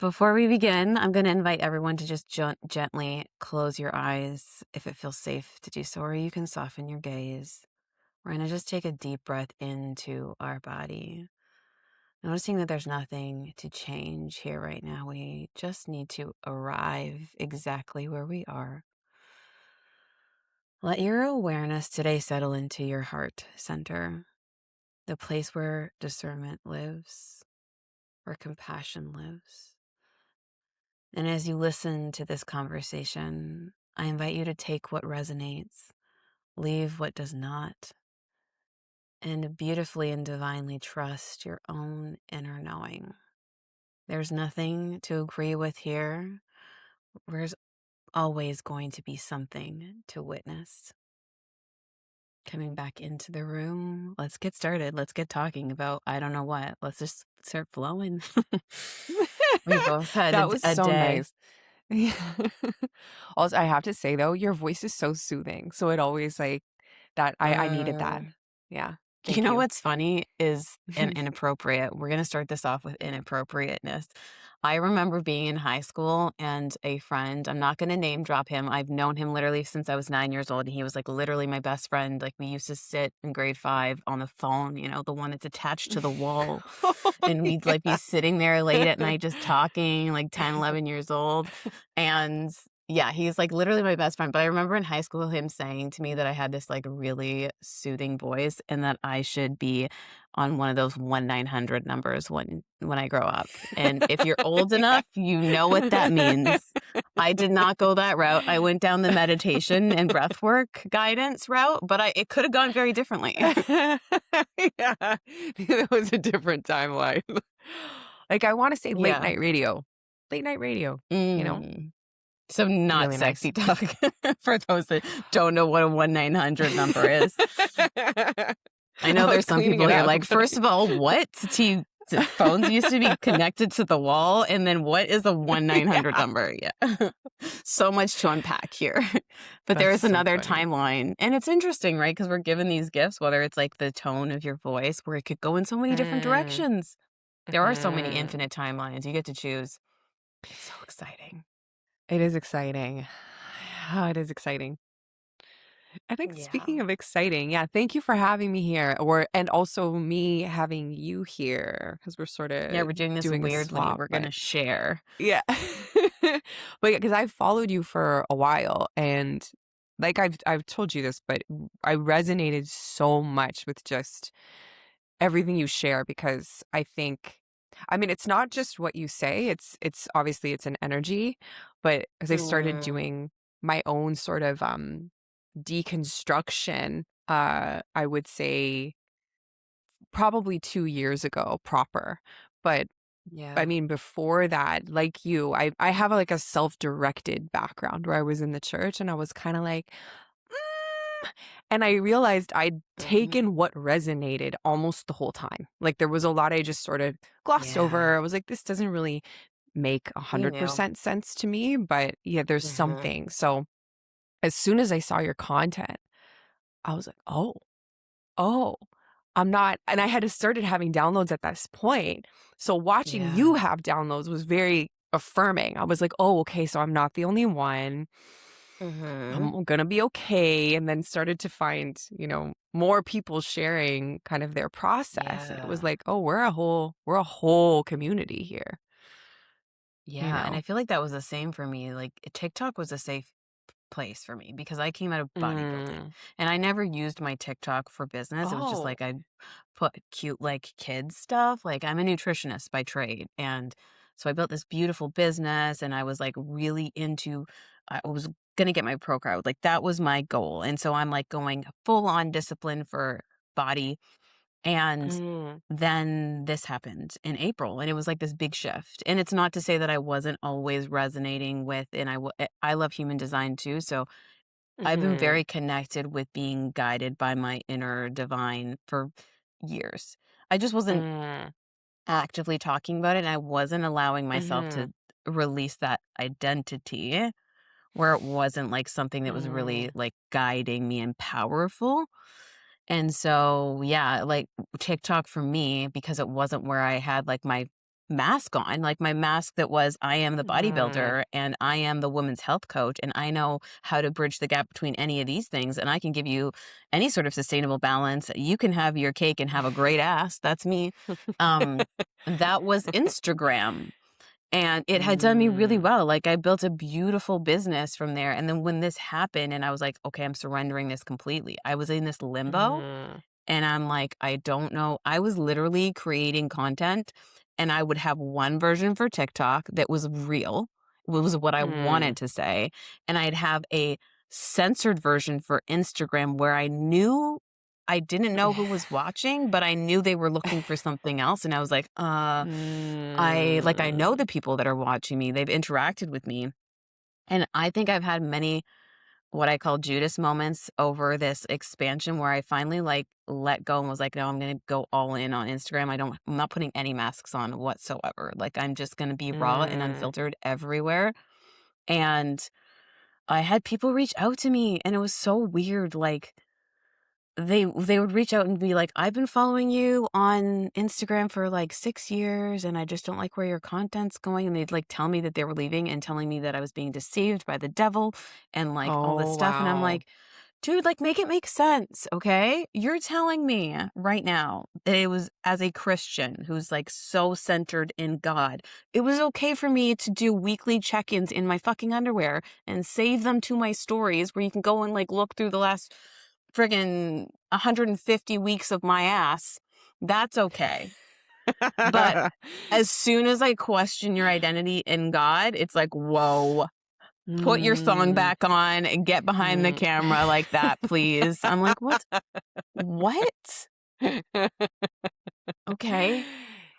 Before we begin, I'm going to invite everyone to just gently close your eyes if it feels safe to do so, or you can soften your gaze. We're going to just take a deep breath into our body, noticing that there's nothing to change here right now. We just need to arrive exactly where we are. Let your awareness today settle into your heart center, the place where discernment lives, where compassion lives. And as you listen to this conversation, I invite you to take what resonates, leave what does not, and beautifully and divinely trust your own inner knowing. There's nothing to agree with here. There's always going to be something to witness. Coming back into the room, let's get started. Let's get talking about, I don't know what. Let's just start flowing. We both had That was a so day. nice. Yeah. Also, I have to say though, your voice is so soothing. So it always like that I needed that. Mm. Yeah. You Thank know you. what's funny is inappropriate. We're going to start this off with inappropriateness. I remember being in high school and a friend, I'm not going to name drop him. I've known him literally since I was 9 years old. And he was like literally my best friend. Like we used to sit in grade 5 on the phone, the one that's attached to the wall. Oh, And we'd like be yeah. sitting there late at night just talking, like 10, 11 years old. And yeah, he's like literally my best friend. But I remember in high school him saying to me that I had this like really soothing voice and that I should be on one of those 1-900 numbers when I grow up. And if you're old enough, you know what that means. I did not go that route. I went down the meditation and breathwork guidance route, but it could have gone very differently. Yeah. It was a different timeline. Like I want to say late Yeah. night radio. Late night radio, you know? Mm. So not Really nice. sexy talk for those that don't know what a 1-900 number is. I know I was there's some cleaning people it here up, like, but first of all, what? Phones used to be connected to the wall, and then what is a 1-900 yeah. number? Yeah. So much to unpack here. But there That's is so another funny. timeline, and it's interesting, right? Because we're given these gifts, whether it's like the tone of your voice, where it could go in so many different Mm, directions. There are so many mhm. infinite timelines. You get to choose. It's so exciting. It is exciting. Ah, it is exciting. I think Yeah. speaking of exciting, yeah, thank you for having me here and also me having you here because we're sort Yeah, of we're doing this doing a weirdly. swap, We're but gonna share. yeah. But yeah, because I've followed you for a while and like I've told you this, but I resonated so much with just everything you share because I mean, it's not just what you say, it's obviously it's an energy, but as I started Mm, doing my own sort of deconstruction, I would say probably 2 years ago proper. But I yeah. mean, before that, like you, I have like a self-directed background where I was in the church and I was kind of like, and I realized I'd Mhm. taken what resonated almost the whole time. Like there was a lot I just sort of glossed Yeah. over. I was like, this doesn't really make You knew. 100% sense to me, but yeah, there's Mhm. something. So as soon as I saw your content, I was like, oh, I'm not, and I had started having downloads at this point. So watching you Yeah. have downloads was very affirming. I was like, oh, okay, so I'm not the only one. Mhm. I'm gonna be okay. And then started to find, more people sharing kind of their process. And it was Yeah. like, oh, we're a whole community here, you Yeah, and I know? feel like that was the same for me. Like, TikTok was a safe place for me because I came out of bodybuilding, Mm. and I never used my TikTok for business. It was just Oh. like I put cute, like, kids stuff. Like, I'm a nutritionist by trade, and so I built this beautiful business, and I was, like, really into I was gonna get my pro crowd, like, that was my goal, and so I'm, like, going full on discipline for body. And Mm. then this happened in April, and it was like this big shift. And it's not to say that I wasn't always resonating with, and I love human design too. So I've been Mhm. very connected with being guided by my inner divine for years. I just wasn't Mm. actively talking about it, and I wasn't allowing myself to Mhm. release that identity where it wasn't like something that was really Mm. like guiding me and powerful. And so, yeah, like TikTok for me, because it wasn't where I had like my mask on, like my mask that was, I am the Mhm. bodybuilder and I am the woman's health coach and I know how to bridge the gap between any of these things and I can give you any sort of sustainable balance. You can have your cake and have a great ass. That's me. Um, that was Instagram. And it had done me really Mm. well. Like I built a beautiful business from there. And then when this happened and I was like, okay, I'm surrendering this completely. I was in this limbo Mhm. and I'm like, I don't know. I was literally creating content and I would have one version for TikTok that was real, was what I Mm. wanted to say. And I'd have a censored version for Instagram where I knew I didn't know who was watching, but I knew they were looking for something else. And I was like, I know Mm. the people that are watching me. They've interacted with me. And I think I've had many what I call Judas moments over this expansion where I finally like let go and was like, no, I'm going to go all in on Instagram. I'm not putting any masks on whatsoever. Like, I'm just going to be raw and Mm. unfiltered everywhere. And I had people reach out to me and it was so weird. Like, they would reach out and be like, "I've been following you on Instagram for, like, 6 years, and I just don't like where your content's going," and they'd, like, tell me that they were leaving and telling me that I was being deceived by the devil and, like, all this Oh, stuff, and I'm wow. like, "Dude, like, make it make sense, okay? You're telling me right now that it was as a Christian who's, like, so centered in God, it was okay for me to do weekly check-ins in my fucking underwear and save them to my stories where you can go and, like, look through the last friggin' 150 weeks of my ass. That's okay. But as soon as I question your identity in God, it's like, "Whoa, put your thong Mm. back on and get behind the Mhm. camera like that, please." I'm like, "What? What? Okay."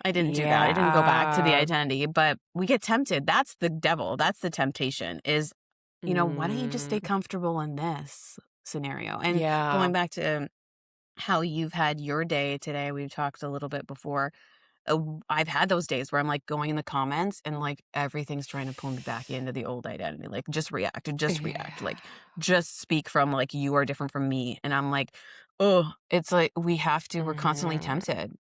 I didn't do that. I didn't go back to the Yeah. identity, but we get tempted. That's the devil. That's the temptation is, why don't you just Mm. stay comfortable in this scenario? And Yeah. going back to how you've had your day today, we've talked a little bit before. I've had those days where I'm like going in the comments and like everything's trying to pull me back into the old identity. Like just react, Yeah. like just speak from like you are different from me. And I'm like, oh, it's like we're constantly Mhm. tempted.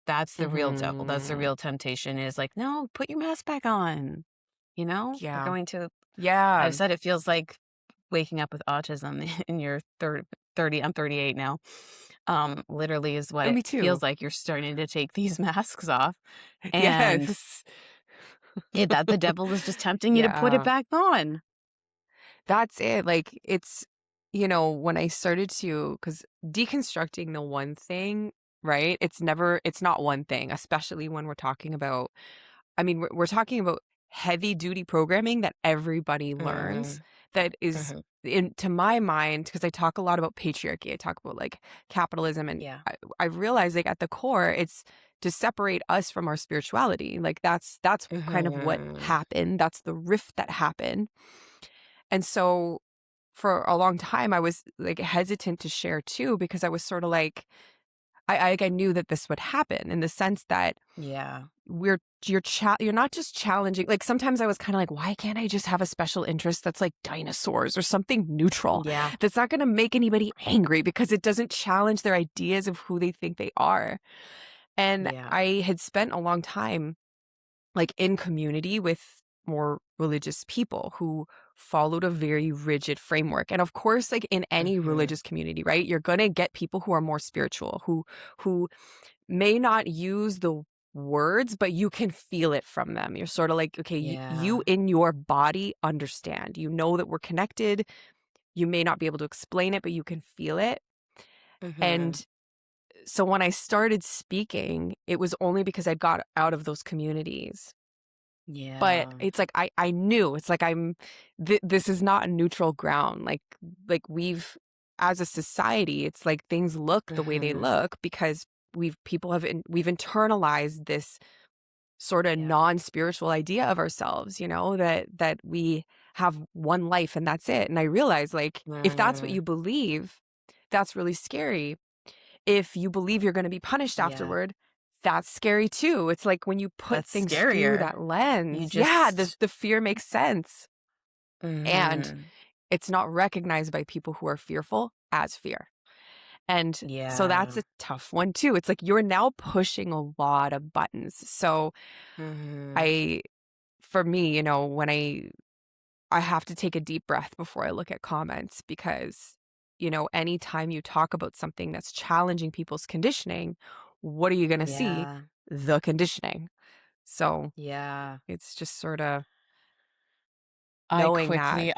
That's the real devil. That's the Mhm. real temptation is like, no, put your mask back on. We're Yeah. going to, Yeah. I've said it feels like waking up with autism in your 30, I'm 38 now. Literally is what Oh, it me too. feels like. You're starting to take these masks off and Yes. that the devil is just tempting you to put it Yeah. back on. That's it. Like, it's, when I started to, because deconstructing the one thing, right? It's not one thing, especially when we're talking about, I mean, we're talking about heavy duty programming that everybody learns Mm, that is, mhm. to my mind, because I talk a lot about patriarchy, I talk about like capitalism, and Yeah. I realize like at the core, it's to separate us from our spirituality. Like that's kind of what Mhm. happened. That's the rift that happened. And so for a long time, I was like hesitant to share too, because I was sort of like, I knew that this would happen in the sense that Yeah. you're not just challenging. Like sometimes I was kind of like, why can't I just have a special interest that's like dinosaurs or something neutral Yeah. that's not going to make anybody angry because it doesn't challenge their ideas of who they think they are. And Yeah. I had spent a long time like in community with more religious people who followed a very rigid framework. And of course, like in any Mhm. religious community, right? You're going to get people who are more spiritual, who may not use the words, but you can feel it from them. You're sort of like, okay, you Yeah. in your body understand. You know that we're connected. You may not be able to explain it, but you can feel it. Mhm. And so when I started speaking, it was only because I got out of those communities. But Yeah. it's like I knew, it's like this is not a neutral ground. Like we've, as a society, it's like things look the way they Mhm. look because we've internalized this sort of Yeah. non-spiritual idea of ourselves, that we have one life and that's it. And I realized, like, if that's what Mm. you believe, that's really scary. If you believe you're gonna be punished Yeah. afterward, that's scary too. It's like when you put That's things through scarier. that You lens, yeah, the just the fear makes sense, and Mhm. it's not recognized by people who are fearful as fear. And so that's Yeah. a tough one too. It's like you're now pushing a lot of buttons. So Mhm. I for me, when I have to take a deep breath before I look at comments because, anytime you talk about something that's challenging people's conditioning, what are you going to see? Yeah. The conditioning. So Yeah. it's just sort of I knowing that. quickly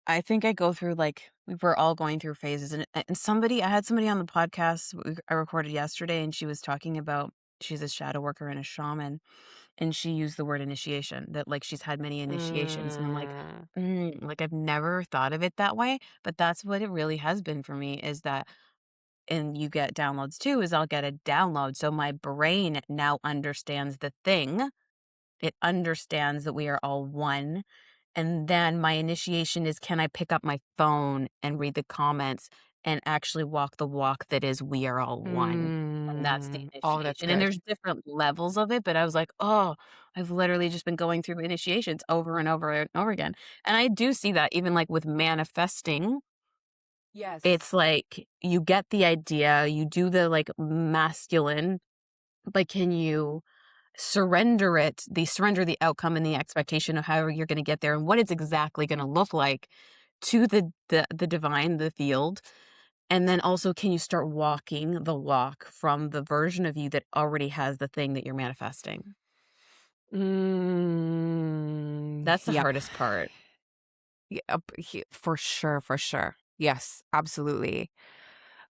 I think I go through, like, we were all going through phases, and somebody I had somebody on the podcast I recorded yesterday, and she was talking about she's a shadow worker and a shaman, and she used the word initiation, that, like, she's had many initiations, and I'm like, Mm, like, I've never thought of it that way, but that's what it really has been for me is that and you get downloads too, is I'll get a download, so my brain now understands the thing. It understands that we are all one. And then my initiation is can I pick up my phone and read the comments and actually walk the walk that is we are all one. And that's the oh, that's initiation. And good. there's different levels of it, but I was like, oh, I've literally just been going through initiations over and over and over again. And I do see that even like with manifesting, Yes. it's like you get the idea, you do the like masculine, but can you surrender the outcome and the expectation of how you're gonna get there and what it's exactly gonna look like to the divine, the field, and then also can you start walking the walk from the version of you that already has the thing that you're manifesting? That's the Yep. hardest part. Yep. For sure. For sure. Yes, absolutely.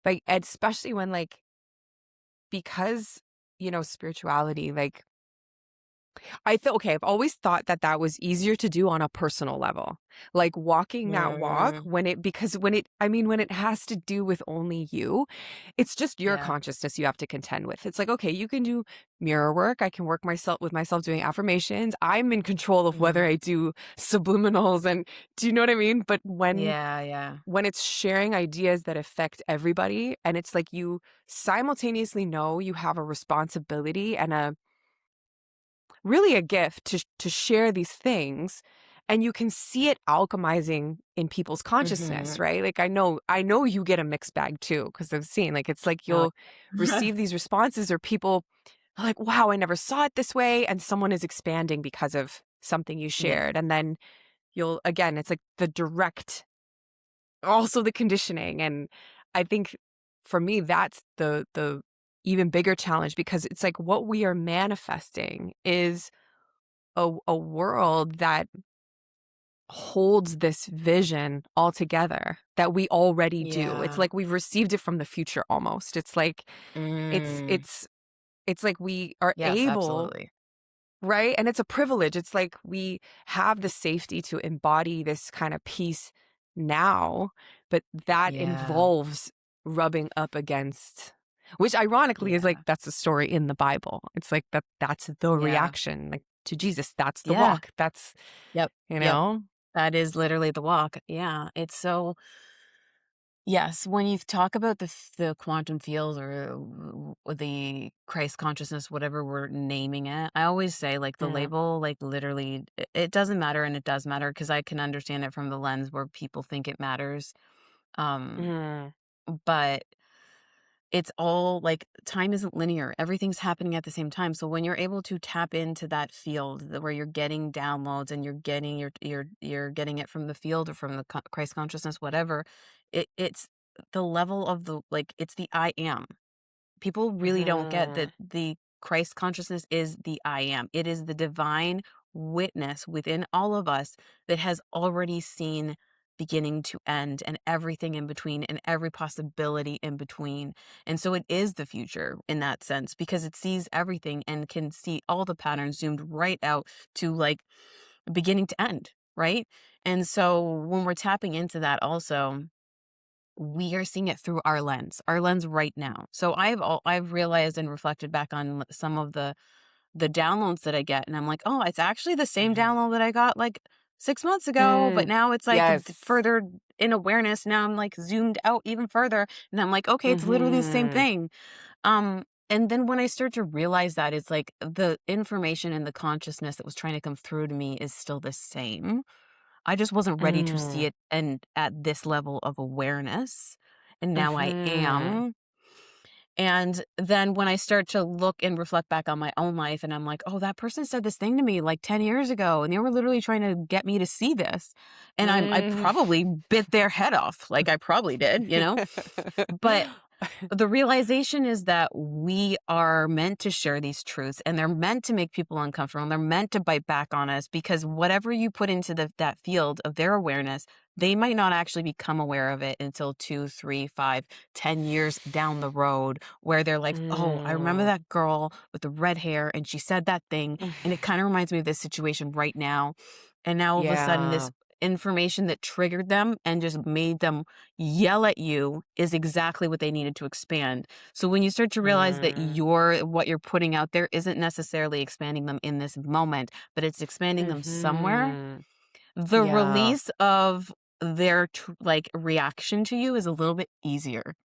Like, especially when, like, because, spirituality, like, I feel okay, I've always thought that that was easier to do on a personal level. Like walking that walk Mm, when it has to do with only you, it's just your yeah. consciousness you have to contend with. It's like, okay, you can do mirror work. I can work myself doing affirmations. I'm in control of whether Mhm. I do subliminals and do you know what I mean? But Yeah, yeah. when it's sharing ideas that affect everybody and it's like you simultaneously know you have a responsibility and a really a gift to share these things and you can see it alchemizing in people's consciousness, Mhm. right? Like I know you get a mixed bag too because I've seen like it's like Oh, you'll receive these responses or people are like, wow, I never saw it this way, and someone is expanding because of something you yeah. shared, and then you'll again it's like the direct also the conditioning. And I think for me that's the even bigger challenge because it's like what we are manifesting is a world that holds this vision altogether that we already do. It's Yeah. like we've received it from the future almost. It's like it's Mm. it's it's like we are Yes, able, absolutely. right? And it's a privilege. It's like we have the safety to embody this kind of peace now, but that Yeah. involves rubbing up against which ironically is like Yeah. that's the story in the Bible. It's like that's the Yeah. reaction like to Jesus. That's the Yeah. walk. That's Yep. you Yep. know? That is literally the walk. Yeah, it's so yes, when you talk about the quantum field or the Christ consciousness, whatever we're naming it, I always say like the Mm, label, like literally, it doesn't matter, and it does matter because I can understand it from the lens where people think it matters. Um, mm, but it's all like time isn't linear. Everything's happening at the same time. So when you're able to tap into that field where you're getting downloads and you're getting you're getting it from the field or from the Christ consciousness, whatever, it's the level of the like it's the I am. People really don't get that mhm, the Christ consciousness is the I am. It is the divine witness within all of us that has already seen beginning to end and everything in between and every possibility in between. And so it is the future in that sense because it sees everything and can see all the patterns zoomed right out to like beginning to end, right? And so when we're tapping into that also, we are seeing it through our lens right now. So I've realized and reflected back on some of the downloads that I get, and I'm like, oh, it's actually the same mhm, download that I got like 6 months ago, but mm, now it's like yes, further in awareness. Now I'm like zoomed out even further, and I'm like, okay, it's literally the same mhm, thing. And then when I start to realize that, it's like the information and the consciousness that was trying to come through to me is still the same. I just wasn't ready to see mm, it and at this level of awareness. and now I Mhm. am. And then when I start to look and reflect back on my own life and I'm like, "Oh, that person said this thing to me like 10 years ago and they were literally trying to get me to see this." And I Mm. probably bit their head off, like I probably did, you know? But the realization is that we are meant to share these truths and they're meant to make people uncomfortable and they're meant to bite back on us because whatever you put into that field of their awareness, they might not actually become aware of it until 2, 3, 5, 10 years down the road where they're like, oh, I remember Mm. that girl with the red hair and she said that thing. And it kind of reminds me of this situation right now. And now all of a sudden, this Yeah. information that triggered them and just made them yell at you is exactly what they needed to expand. So when you start to realize that Mm. what you're putting out there isn't necessarily expanding them in this moment, but it's expanding them somewhere, Mhm. the Yeah. release of their like reaction to you is a little bit easier.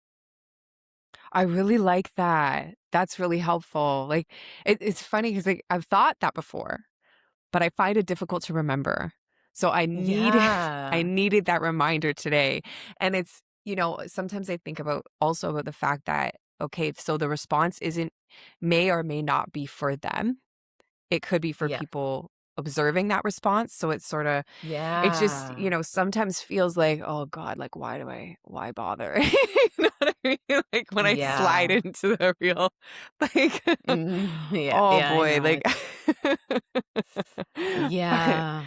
I really like that. That's really helpful. Like, it's funny because like, I've thought that before, but I find it difficult to remember. So I need I Yeah. needed that reminder today. And it's, sometimes I think about also about the fact that, okay, so the response may or may not be for them. It could be for Yeah. people observing that response. So it's sort of, it just, Yeah. sometimes feels like, oh God, like why bother? You know what I mean? Like when I slide Yeah. into the real, like, Yeah. oh Yeah, I boy, know like, it. Yeah.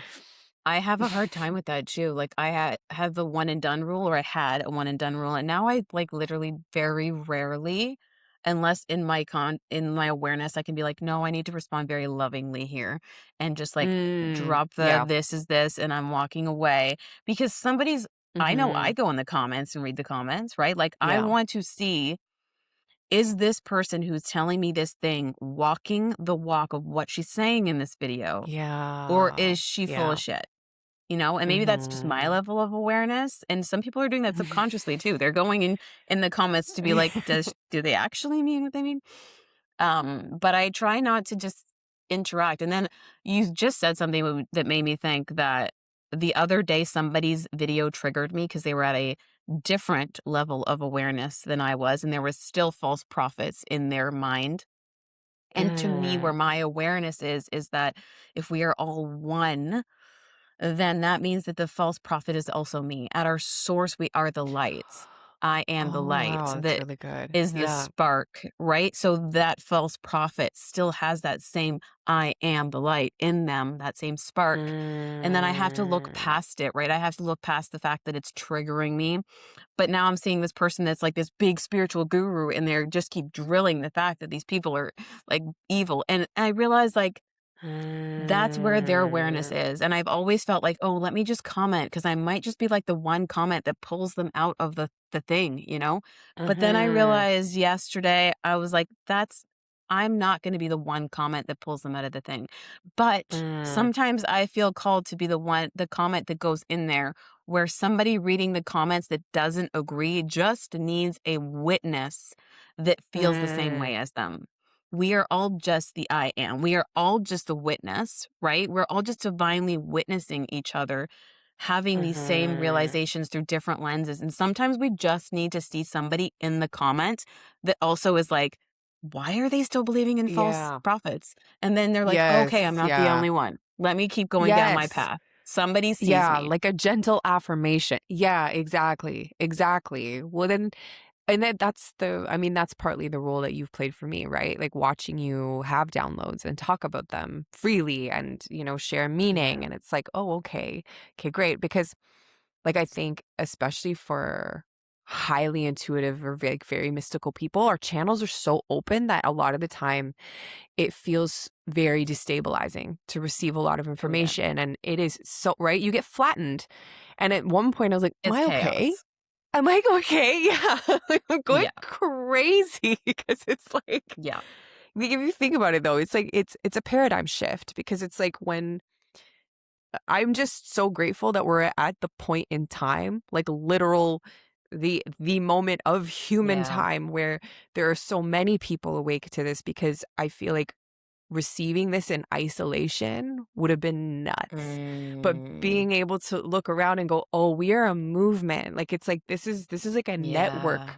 I have a hard time with that too. Like I had the one and done rule or I had a one and done rule and now I like literally very rarely unless in my awareness I can be like no, I need to respond very lovingly here and just like drop the Yeah. this is this and I'm walking away because I know I Mhm. go in the comments and read the comments, right? Like I Yeah. want to see is this person who's telling me this thing walking the walk of what she's saying in this video or Yeah. is she full of Yeah. shit? You know, and maybe that's just my Mhm. level of awareness, and some people are doing that subconsciously too. They're going in the comments to be like, do they actually mean what they mean?" But I try not to just interact, and then you just said something that made me think that the other day somebody's video triggered me because they were at a different level of awareness than I was, and there was still false prophets in their mind. And to me, where Mm. my awareness is that if we are all one, then that means that the false prophet is also me. At our source, we are the light. I am the Oh, light wow, that's that really good. is the Yeah. spark, right? So that false prophet still has that same I am the light in them, that same spark. And then I have to look Mm. past it, right? I have to look past the fact that it's triggering me. But now I'm seeing this person that's like this big spiritual guru and they're just keep drilling the fact that these people are like evil. And I realize like that's where their awareness Mm. is, and I've always felt like, "Oh, let me just comment because I might just be like the one comment that pulls them out of the thing," you know? But then I Mhm. realized yesterday, I was like, I'm not gonna be the one comment that pulls them out of the thing." But Mm. sometimes I feel called to be the comment that goes in there where somebody reading the comments that doesn't agree just needs a witness that feels the same Mm. way as them. We are all just the I am. We are all just the witness, right? We're all just divinely witnessing each other, having these same Mhm. realizations through different lenses. And sometimes we just need to see somebody in the comment that also is like, why are they still believing in false Yeah. prophets? And then they're like, okay, I'm Yes, not the yeah. only one. Let me keep going down my Yes. path. Somebody sees Yeah, me. like a gentle affirmation. Yeah, exactly, exactly. Well, then and that's partly the role that you've played for me, right? Like watching you have downloads and talk about them freely and, share meaning. Yeah. And it's like, oh, okay. Okay, great. Because like I think especially for highly intuitive or like very mystical people, our channels are so open that a lot of the time it feels very destabilizing to receive a lot of Oh, yeah. information. And it is so right. You get flattened. And at one point I was like, am It's I okay? chaos. I'm like, "Okay, yeah." Like, I'm going Yeah. crazy because it's like Yeah. if you think about it though, it's like it's a paradigm shift because it's like when I'm just so grateful that we're at the point in time, like literal the moment of human Yeah. time where there are so many people awake to this because I feel like receiving this in isolation would have been nuts. But Mm, being able to look around and go, "Oh, we are a movement." Like, it's like this is like a yeah. network,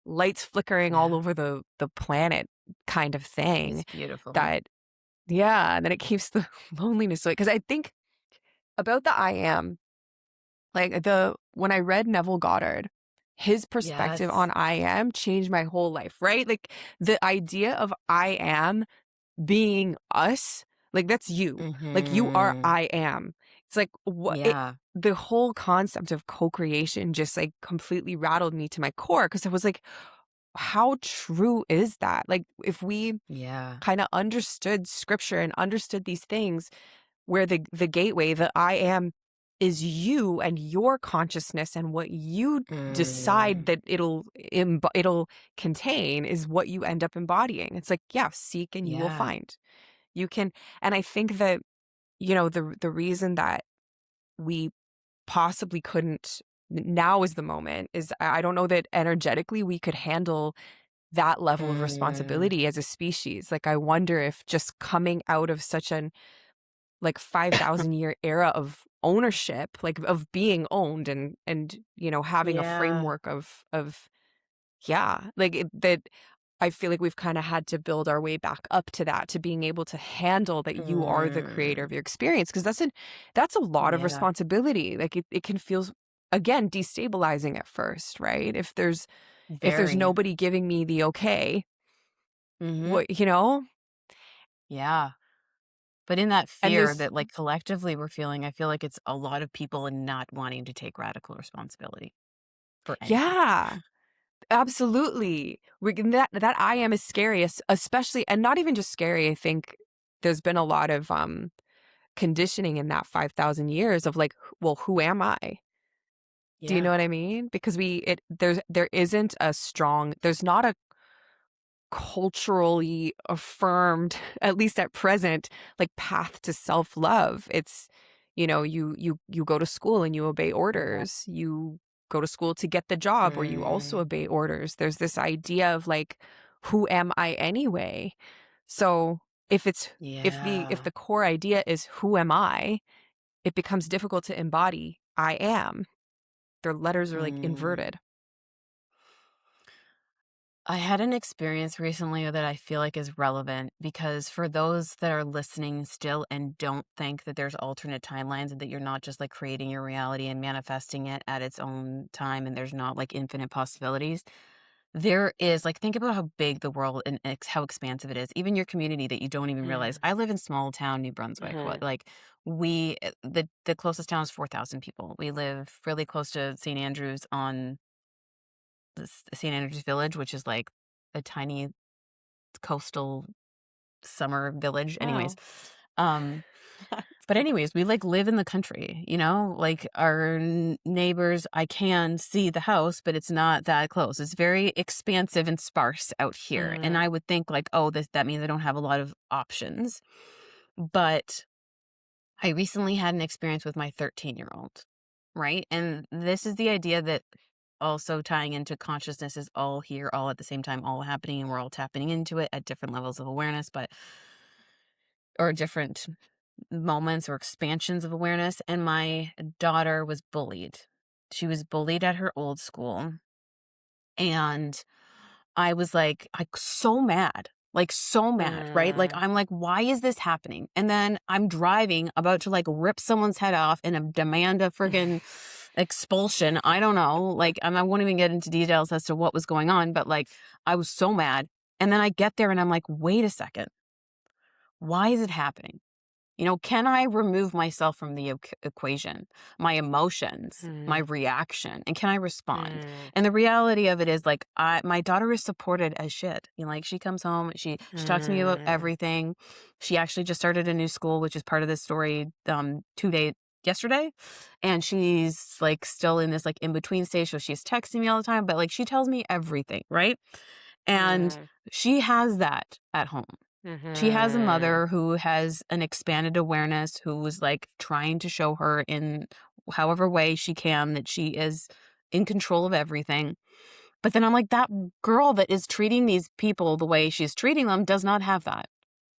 lights flickering all Yeah. over the planet kind of thing It's beautiful. that yeah, and then it keeps the loneliness away. Because I think about the I am, like, when I read Neville Goddard, his perspective Yes. on I am changed my whole life, right? Like, the idea of I am being us, like, that's you. Like, you are Mhm. I am. It's like, what it Yeah. the whole concept of co-creation just, like, completely rattled me to my core because I was like, how true is that? Like, if we Yeah. kinda understood scripture and understood these things where the gateway, the I am, is you and your consciousness and what you decide Mm. that it'll contain is what you end up embodying. It's like, yeah, seek and you will Yeah. find. You can and I think that, the reason that we possibly couldn't now is the moment is I don't know that energetically we could handle that level of Mm. responsibility as a species. Like, I wonder if just coming out of such an like 5,000-year era of ownership, like of being owned and having a Yeah. framework of yeah, like that I feel like we've kind of had to build our way back up to that, to being able to handle that you are the creator Mm. of your experience. Cause that's a lot of Yeah. responsibility. Like it can feel again destabilizing at first, right? If there's Very. nobody giving me the okay, Mhm. what. Yeah. But in that And fear there's that, like, collectively we're feeling, I feel like it's a lot of people not wanting to take radical responsibility for anything. yeah. Absolutely. That I am is scary, especially and not even just scary, I think there's been a lot of, conditioning in that 5,000 years of like, well, who am I? Do you Yeah. know what I mean? Because there isn't a strong there's not a culturally affirmed, at least at present, like path to self-love. It's, you go to school and you obey Yeah. orders. You go to school to get the job where you also Mm. obey orders. There's this idea of like, who am I anyway? So if Yeah. the core idea is who am I, it becomes difficult to embody I am. Their letters are like Mm. inverted. I had an experience recently that I feel like is relevant because for those that are listening still and don't think that there's alternate timelines and that you're not just like creating your reality and manifesting it at its own time and there's not like infinite possibilities, there is like think about how big the world and how expansive it is. Even your community that you don't even realize. Mm, I live in small town New Brunswick. What mhm, like the closest town is 4,000 people. We live really close to St. Andrews on the St. Andrews Village, which is like a tiny coastal summer village. Anyways, wow. um, That's but cool. anyways, we like live in the country, like our neighbors, I can see the house, but it's not that close. It's very expansive and sparse out here. And Mm, I would think like, oh, that means I don't have a lot of options. But I recently had an experience with my 13-year-old, right? And this is the idea that also tying into consciousness is all here, all at the same time, all happening, and we're all tapping into it at different levels of awareness, but or different moments or expansions of awareness. And my daughter was bullied. She was bullied at her old school. And I was like so mad, right? Like, mm. I'm like, why is this happening? And then I'm driving, about to like rip someone's head off and demand a friggin' expulsion. I don't know. Like, and I won't even get into details as to what was going on, but like, I was so mad. And then I get there and I'm like, wait a second. Why is it happening? Can I remove myself from the equation, my emotions, my Mm, reaction, and can I respond? mm, And the reality of it is, like, my daughter is supported as shit. Like she comes home, she talks to me about mm. everything. She actually just started a new school, which is part of this story. 2 days yesterday, and she's like still in this like in between stage. So she's texting me all the time, but like she tells me everything, right? And Mm, she has that at home. She has a mhm. mother who has an expanded awareness, who is like trying to show her in however way she can that she is in control of everything. But then I'm like, that girl that is treating these people the way she's treating them does not have that.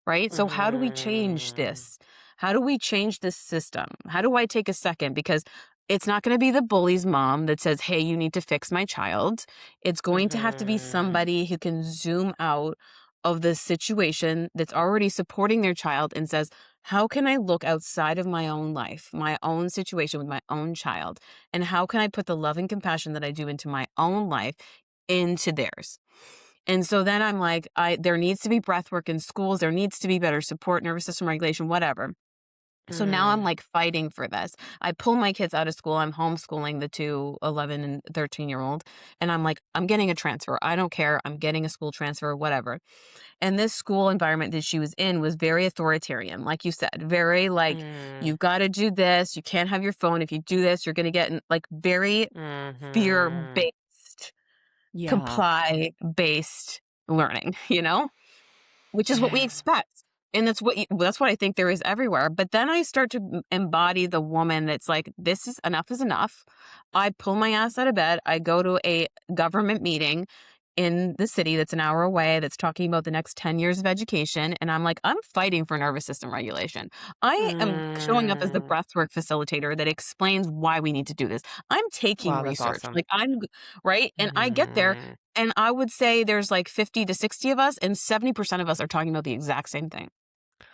right? So how do we change Mhm. this? How do we change this system? How do I take a second? Because it's not going to be the bully's mom that says, hey, you need to fix my child. It's going to have to be Mhm. somebody who can zoom out of the situation that's already supporting their child and says, how can I look outside of my own life, my own situation with my own child? And how can I put the love and compassion that I do into my own life into theirs? And so then I'm like, there needs to be breath work in schools. There needs to be better support, nervous system regulation, whatever. So now I'm Mm. like fighting for this. I pull my kids out of school. I'm homeschooling the two 11 and 13-year-old. And I'm like, I'm getting a transfer. I don't care. I'm getting a school transfer, whatever. And this school environment that she was in was very authoritarian, like you said, very like, Mm. you've got to do this. You can't have your phone. If you do this, you're going to get like very fear Mhm. based, Yeah. comply based learning, which is what we Yeah. expect. And that's what I think there is everywhere. But then I start to embody the woman that's like, this is enough. I pull my ass out of bed. I go to a government meeting in the city that's an hour away that's talking about the next 10 years of education. And I'm like, I'm fighting for nervous system regulation. I am showing up as the Mm. breathwork facilitator that explains why we need to do this. I'm taking Wow, that's research. awesome. Like right. And I get there Mhm. and I would say there's like 50 to 60 of us, and 70% of us are talking about the exact same thing,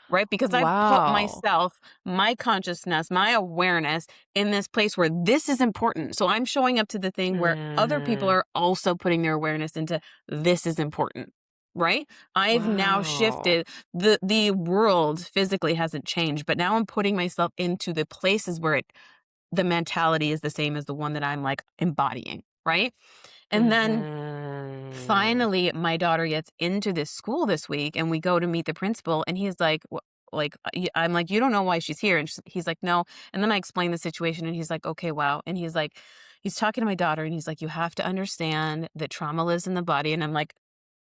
right? Because I've put Wow. myself, my consciousness, my awareness in this place where this is important. So I'm showing up to the thing where other people Mhm. are also putting their awareness into this is important. Right? I've now Wow. shifted. The world physically hasn't changed, but now I'm putting myself into the places where the mentality is the same as the one that I'm like embodying, right? And then Mhm. finally, my daughter gets into this school this week, and we go to meet the principal, and he's like, I'm like, you don't know why she's here, and he's like, no. And then I explain the situation, and he's like, okay, wow. And he's like, he's talking to my daughter, and he's like, you have to understand that trauma lives in the body, and I'm like,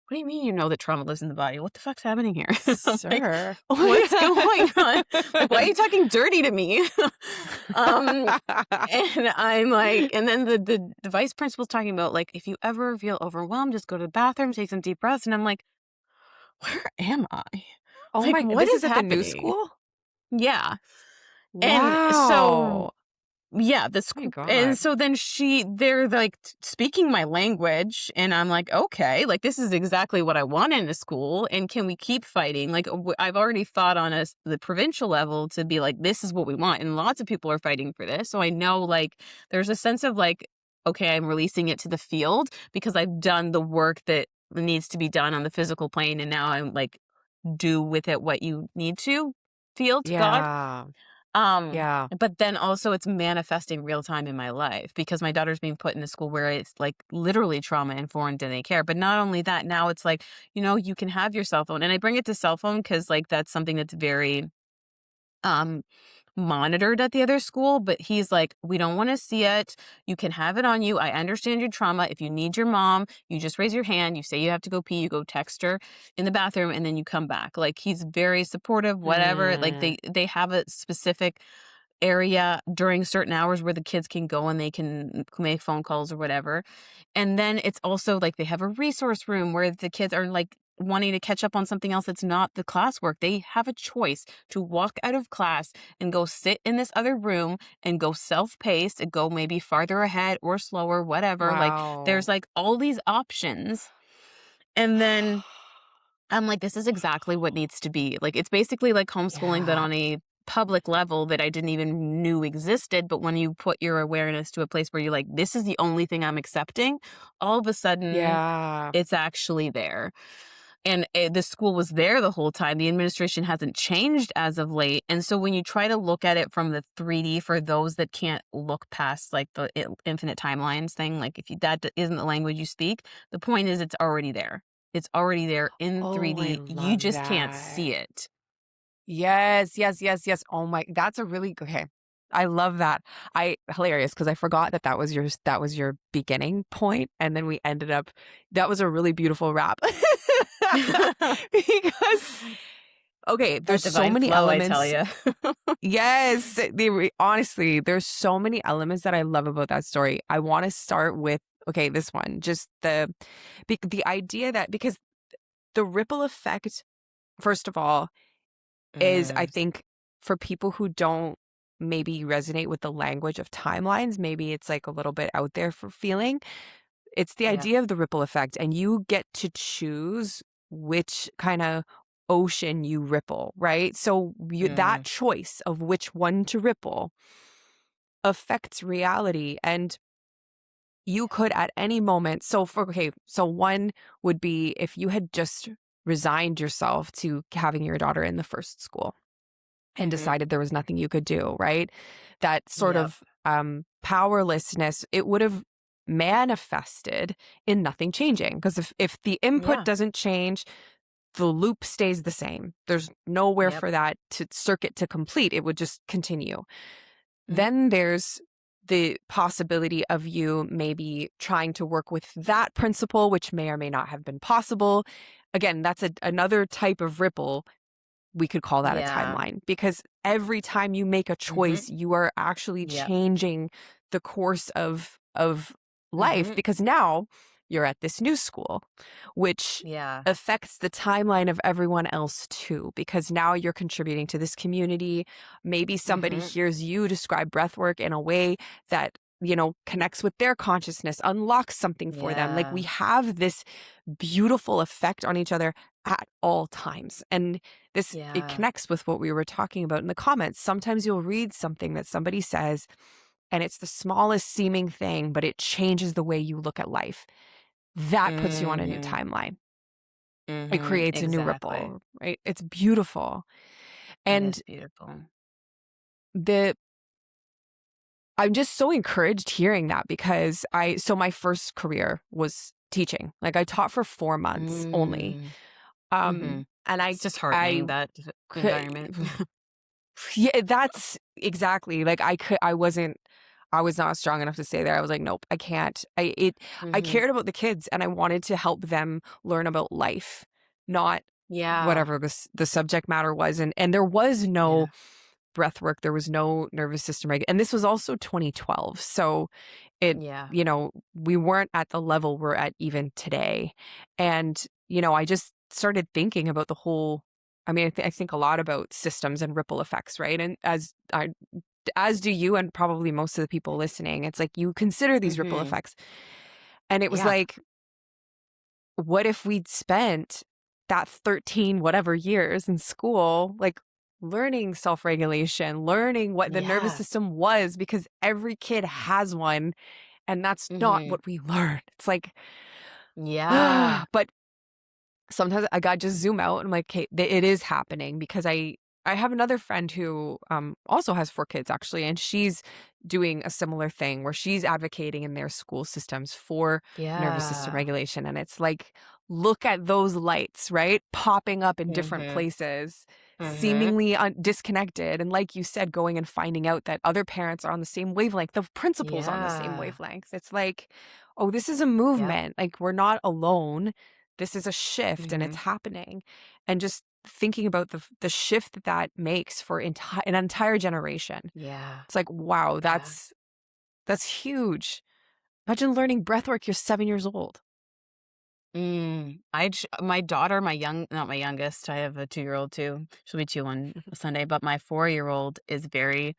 what do you mean you know that trauma lives in the body? What the fuck's happening here? I'm like, Sir. what's going on? Like, why are you talking dirty to me? um, and I'm like, and then the vice principal's talking about like, if you ever feel overwhelmed, just go to the bathroom, take some deep breaths. And I'm like, where am I? Oh Like, my, what this is is at the new happening? school? Yeah. And so Wow. yeah, the My school, and God. so then they're like speaking my language, and I'm like, okay, like this is exactly what I want in a school, and can we keep fighting? Like I've already fought on the provincial level to be like, this is what we want, and lots of people are fighting for this. So I know like there's a sense of like, okay, I'm releasing it to the field because I've done the work that needs to be done on the physical plane, and now I'm like, do with it what you need to, field God. Yeah. um, Yeah. but then also it's manifesting real time in my life because my daughter's being put in a school where it's like literally trauma informed and they care. But not only that, now it's like, you can have your cell phone. And I bring it to cell phone because like that's something that's very um monitored at the other school, but he's like, we don't want to see it. You can have it on you. I understand your trauma. If you need your mom, you just raise your hand. You say you have to go pee, you go text her in the bathroom, and then you come back. Like he's very supportive, whatever. Like Mm. they have a specific area during certain hours where the kids can go and they can make phone calls or whatever. And then it's also like they have a resource room where the kids are like wanting to catch up on something else that's not the classwork. They have a choice to walk out of class and go sit in this other room and go self-paced and go maybe farther ahead or slower, whatever. Like there's Wow. like all these options. And then I'm like, this is exactly what needs to be. Like, it's basically like homeschooling, but Yeah. on a public level that I didn't even knew existed. But when you put your awareness to a place where you're like, this is the only thing I'm accepting, all of a sudden Yeah. it's actually there. And the school was there the whole time. The administration hasn't changed as of late. And so when you try to look at it from the 3D for those that can't look past like the infinite timelines thing, like if isn't the language you speak, the point is it's already there. It's already there in Oh, I 3D. You love just can't see that. it. Yes, yes, yes, yes. Oh my, that's a really okay. I love that. I hilarious because I forgot that that was your beginning point, and then we ended up. That was a really beautiful wrap because okay, That there's so divine many flow, I tell elements. you. Yes, honestly, there's so many elements that I love about that story. I want to start with okay, this one, just the idea that because the ripple effect first of all, is I Mm, think for people who don't maybe resonate with the language of timelines, maybe it's like a little bit out there for feeling. It's the yeah. idea of the ripple effect, and you get to choose which kind of ocean you ripple, right? So that Mm, choice of which one to ripple affects reality. And you could at any moment, so one would be if you had just resigned yourself to having your daughter in the first school and mhm. decided there was nothing you could do, right? That sort Yep. of powerlessness, it would have manifested in nothing changing. Because if the input Yeah. doesn't change, the loop stays the same. There's nowhere Yep. for that to circuit to complete. It would just continue. Mhm. Then there's the possibility of you maybe trying to work with that principle, which may or may not have been possible. Again, that's another type of ripple. We could call that a Yeah. timeline because every time you make a choice, Mhm. you are actually Yep. changing the course of life Mhm. because now you're at this new school, which Yeah. affects the timeline of everyone else too, because now you're contributing to this community. Maybe somebody Mhm. hears you describe breathwork in a way that, connects with their consciousness, unlocks something for them. Like Yeah. we have this beautiful effect on each other at all times. And it Yeah. connects with what we were talking about in the comments. Sometimes you'll read something that somebody says, and it's the smallest seeming thing, but it changes the way you look at life. That puts you on a new Mhm. timeline. It Mhm. creates a new Exactly. ripple, right? It's beautiful. It is And beautiful. the I'm just so encouraged hearing that because my first career was teaching. Like I taught for 4 months only. Mm. Mhm. And It's I disheartening, that could environment. yeah, that's exactly, like, I was not strong enough to stay there. I was like, "Nope, I can't." I Mhm. cared about the kids, and I wanted to help them learn about life, not Yeah. whatever the subject matter was, and there was no Yeah. breath work, there was no nervous system and this was also 2012, so it Yeah. we weren't at the level we're at even today, and, I just started thinking about the whole I mean, I think a lot about systems and ripple effects, right? And as do you and probably most of the people listening, it's like you consider these ripple Mhm. effects. And it was Yeah. like, what if we'd spent that 13 whatever years in school, like learning self regulation, learning what the nervous Yeah. system was, because every kid has one. And that's not Mhm. what we learn. It's like, Yeah. but sometimes I gotta just zoom out and I'm like, "Okay, it is happening," because I have another friend who, also has 4 kids actually, and she's doing a similar thing where she's advocating in their school systems for nervous system Yeah. regulation, and it's like, look at those lights, right? Popping up in different Mhm. places, Mhm. seemingly disconnected, and like you said, going and finding out that other parents are on the same wavelength, the principal's on the same Yeah. wavelength. It's like, "Oh, this is a Yep. movement, like, we're not alone." This is a shift and it's Mhm. happening. And just thinking about the shift that that makes for an entire generation. Yeah. It's like, wow, Yeah. that's huge. Imagine learning breathwork, you're 7 years old. My daughter, not my youngest, I have a 2-year-old too. She'll be 2 on Sunday, but my 4-year-old is very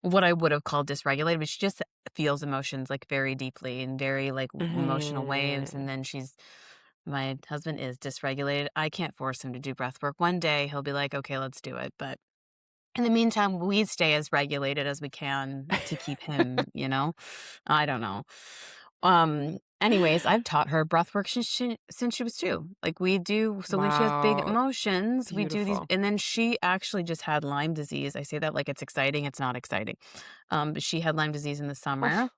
what I would have called dysregulated, but she just feels emotions, like, very deeply and very, like, emotional waves, and Mhm. then my husband is dysregulated. I can't force him to do breath work. One day, he'll be like, "Okay, let's do it," but in the meantime, we stay as regulated as we can to keep him, you know? I don't know. Anyways, I've taught her breath work since she was 2. Like, we do so when she has big Wow, emotions, we do these beautiful. and then she actually just had Lyme disease. I say that like it's exciting, it's not exciting. But she had Lyme disease in the summer, Oof.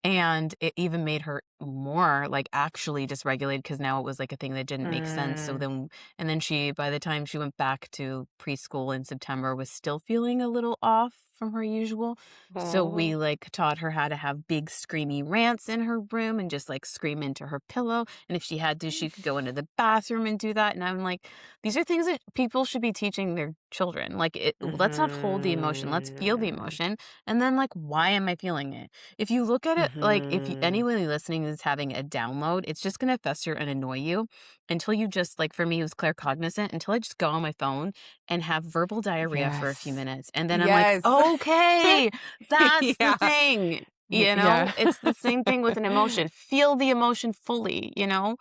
and it even made her more, like, actually dysregulated because now it was, like, a thing that didn't make sense, so Mm. then and then she by the time she went back to preschool in September, was still feeling a little off from her usual, so we, Aw. like, taught her how to have big screamy rants in her room and just, like, scream into her pillow, and if she had to, she could go into the bathroom and do that, and I'm like, "These are things that people should be teaching their children, like, let's not hold the emotion, let's feel the Mhm. emotion, and then, like, why am I feeling it?" If you look at like, if you Mhm. anyone listening is having a download, it's just gonna fester and annoy you until you just like, for me, it was claircognizant, until I just go on my phone and have verbal diarrhea for a few Yes. minutes, and then I'm like, Yes. "Okay, that's the Yeah. thing." You know? Yeah. It's the same thing with an emotion. Feel the emotion fully, you know?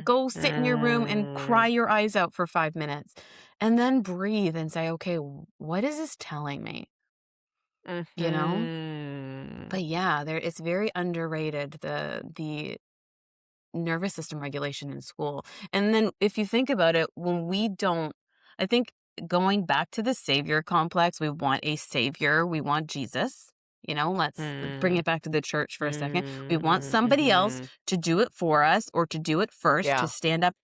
Go sit in your room and cry Mhm. your eyes out for 5 minutes, and then breathe and say, "Okay, what is this telling me?" You know? Mhm. But yeah, there it's very underrated, the nervous system regulation in school. And then if you think about it, when we don't I think going back to the savior complex, we want a savior, we want Jesus. Let's bring Mm. it back to the church for a second. We want Mhm, somebody else mhm. to do it for us or to do it first, to Yeah. stand up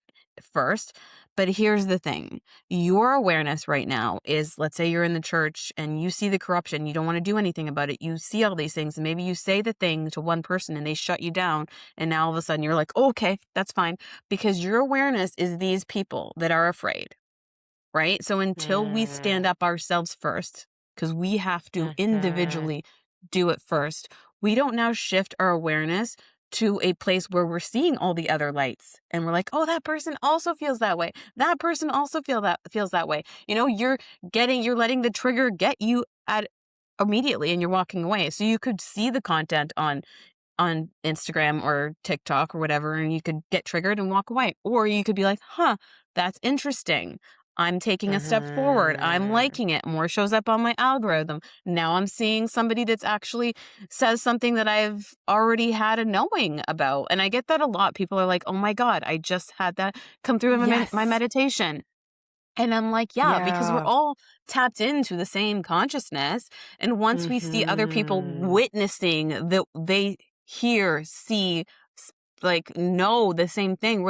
first. But here's the thing. Your awareness right now is, let's say you're in the church and you see the corruption, you don't want to do anything about it. You see all these things and maybe you say the thing to one person and they shut you down, and now all of a sudden you're like, oh, okay, that's fine. Because your awareness is these people that are afraid, right? So until we stand Mm. up ourselves first, because we have to Mhm. individually do it first, we don't now shift our awareness to a place where we're seeing all the other lights and we're like, oh, that person also feels that way. That person also feels that way. You're letting the trigger get you at immediately and you're walking away. So you could see the content on Instagram or TikTok or whatever, and you could get triggered and walk away. Or you could be like, huh, that's interesting. I'm taking a step forward. I'm Mhm. liking it. More shows up on my algorithm. Now I'm seeing somebody that's actually says something that I've already had a knowing about. And I get that a lot. People are like, oh my God, I just had that come through in my Yes. meditation. And I'm like, yeah, because we're Yeah. all tapped into the same consciousness. And once we see other people Mhm. witnessing that they hear, see, like know the same thing,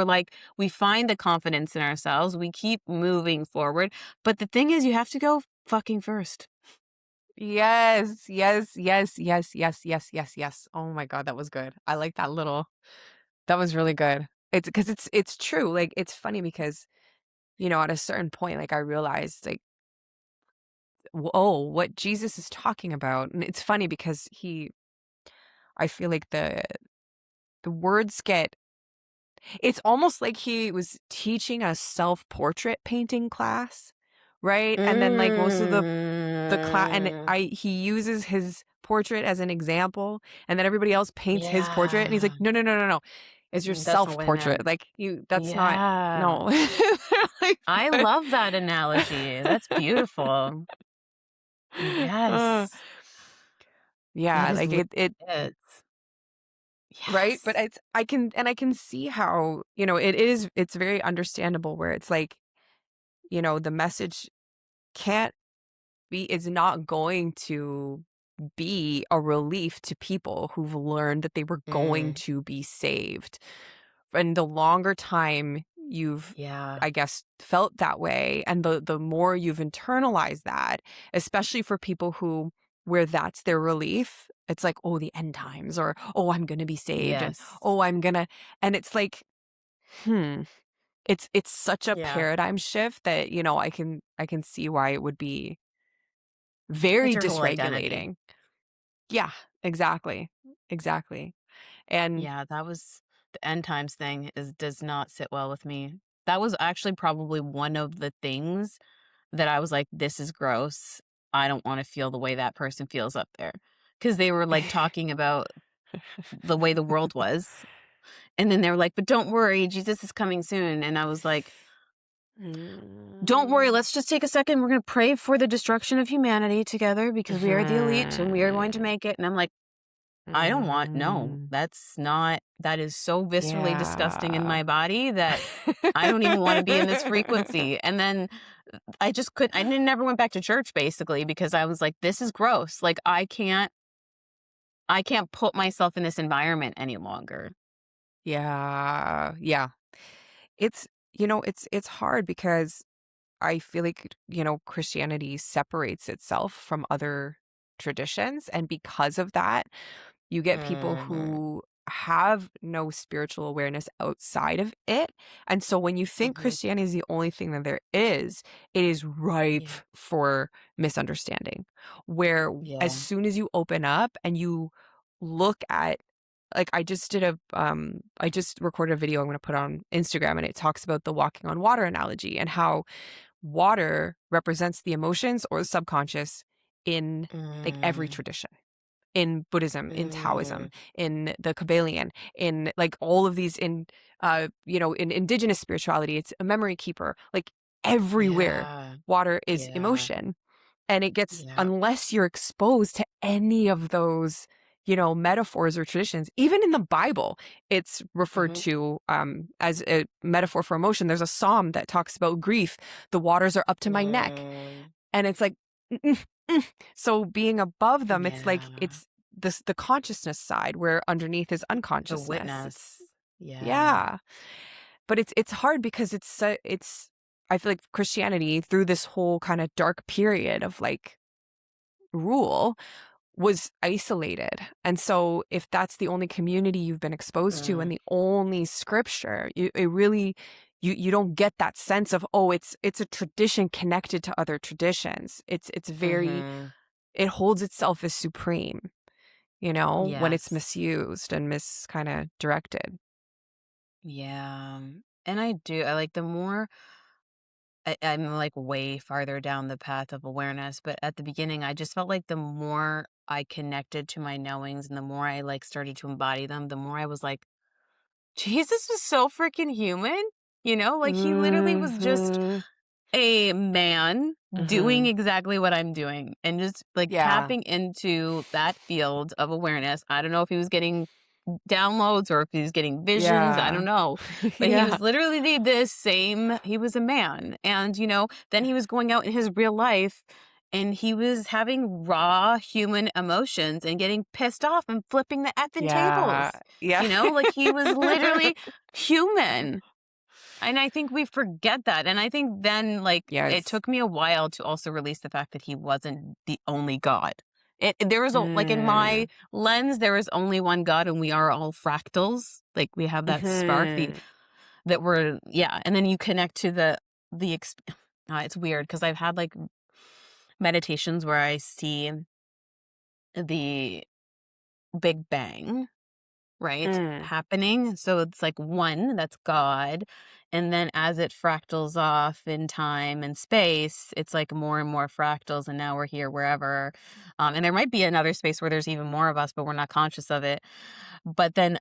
we find the confidence in ourselves. We keep moving forward. But the thing is, you have to go fucking first. Yes, yes, yes, yes, yes, yes, yes, yes. Oh my god, that was good. I like that was really good. It's because it's true. Like, it's funny because, at a certain point, like, I realized, like, oh, what Jesus is talking about. And it's funny because I feel like the words get it's almost like he was teaching a self-portrait painting class, right? And then, like, most of the class, and Mm, he uses his portrait as an example, and then everybody else paints his portrait, and he's like, yeah. "No, no, no, no, no. It's your That's not what I self-portrait." meant. Like, that's not Yeah. no. Like, I but love that analogy. That's beautiful. uh, Yes. That yeah, is like, literally it it. right? But Yes. I can see how, it's very understandable where it's like, the message can't is not going to be a relief to people who've learned that they were going Mm, to be saved. And the longer time you've, yeah. I guess, felt that way, and the more you've internalized that, especially for people where that's their relief, it's like, oh, the end times, or oh, I'm gonna be saved, and Yes. oh, I'm gonna, and it's like, hmm, it's such a Yeah. paradigm shift that, I can see why it would be It's very your whole identity. dysregulating. Yeah, exactly. Exactly. And Yeah, that was the end times thing is does not sit well with me. That was actually probably one of the things that I was like, "This is gross. I don't wanna feel the way that person feels up there," because they were, like, talking about the way the world was, and then they were like, "But don't worry, Jesus is coming soon," and I was like, "Don't worry, Mm, let's just take a second. We're gonna pray for the destruction of humanity together because we are the elite and we are going to mhm, make it," and I'm like, "I don't want no, mm, that is so viscerally disgusting in yeah. my body that I don't even wanna be in this frequency," and then I never went back to church basically because I was like, "This is gross, like, I can't put myself in this environment any longer." Yeah, yeah. It's it's hard because I feel like, Christianity separates itself from other traditions, and because of that, you get people Mhm, who have no spiritual awareness outside of it. And so when you think mhm, Christianity is the only thing that there is, it is ripe yeah, for misunderstanding. Where as yeah, soon as you open up and you look at like, I just recorded a video I'm gonna put on Instagram, and it talks about the walking on water analogy and how water represents the emotions or the subconscious in, like, every Mm, tradition. In Buddhism, in Taoism, mm, in the Kabbalion, in, like, all of these in indigenous spirituality, it's a memory keeper. Like, everywhere, yeah, water is yeah, emotion. And it gets yeah. unless you're exposed to any of those, metaphors or traditions, even in the Bible, it's referred Mhm. to, as a metaphor for emotion. There's a psalm that talks about grief. "The waters are up to my neck." Mm, And it's like, mm, mm. So being above them, it's like yeah, it's the consciousness side where underneath is the unconsciousness. witness. Yeah. Yeah. But it's hard because it's I feel like Christianity through this whole kind of dark period of like rule was isolated. And so if that's the only community you've been exposed to and Mm, the only scripture, it really you don't get that sense of, oh, it's a tradition connected to other traditions. It's very mhm. it holds itself as supreme, when it's Yes. misused and kind of directed. Yeah. And I like the more I'm like way farther down the path of awareness, but at the beginning, I just felt like the more I connected to my knowings and the more I like started to embody them, the more I was like, Jesus was so freaking human. Like he literally was just Mhm. a man doing Mhm. exactly what I'm doing and just like Yeah. tapping into that field of awareness. I don't know if he was getting downloads or if he was getting visions, I don't Yeah. know. But he Yeah. was literally the same, he was a man. And, then he was going out in his real life and he was having raw human emotions and getting pissed off and flipping the effing Yeah. tables. Yeah. Like he was literally human. And I think we forget that. And I think then, like, it Yes. took me a while to also release the fact that he wasn't the only God. There was, like, in my Mm. lens, there is only one God and we are all fractals. Like, we have that spark, Mhm. that we're, yeah. And then you connect to it's weird because I've had like meditations where I see the Big Bang, right, Mm. happening. So it's like one, that's God. And then as it fractals off in time and space, it's like more and more fractals. And now we're here wherever. And there might be another space where there's even more of us, but we're not conscious of it. But then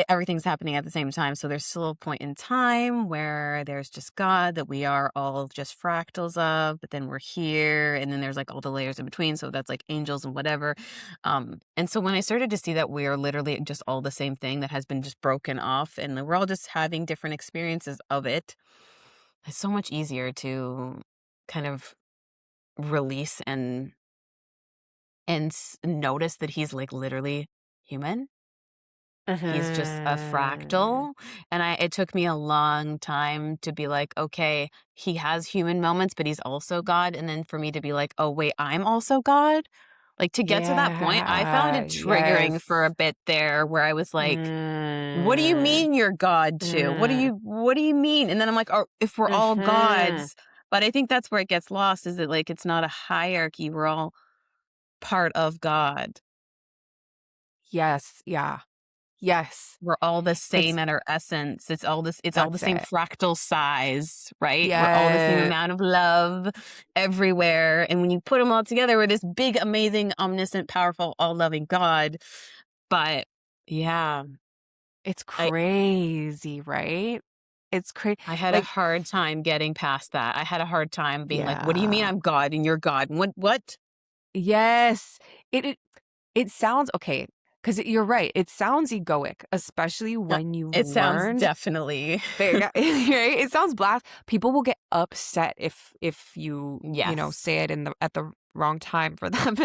everything's happening at the same time. So there's still a point in time where there's just God that we are all just fractals of, but then we're here. And then there's like all the layers in between. So that's like angels and whatever. And so when I started to see that we are literally just all the same thing that has been just broken off and we're all just having different experiences of it, it's so much easier to kind of release and notice that he's like literally human. He's just a Mhm. fractal, and it took me a long time to be like, "Okay, he has human moments, but he's also God," and then for me to be like, "Oh, wait, I'm also God?" Like, to get to that point, I found Yeah. it triggering for a Yes. bit there where I was like, "What do you Mm. mean you're God too? Mm. What do you mean?" And then I'm like, "Oh, if we're all Mhm. gods." But I think that's where it gets lost, is that, like, it's not a hierarchy, we're all part of God. Yes. Yeah. Yes. We're all the It's same at our essence. It's all the that's same it. fractal size, right? We're all the same Yeah. amount of love everywhere. And when you put them all together, we're this big, amazing, omniscient, powerful, all-loving God. But yeah, It's I crazy, right? It's crazy. I had a Like, hard time getting past that. I had a hard time being like, "What do you mean yeah. I'm God and you're God? What?" Yes. It sounds okay, 'cause you're right, it sounds egoic, especially Uh, when you've it sounds learned definitely. there you go, right? It sounds people will get upset if you Yes. say it in the at the wrong time for them.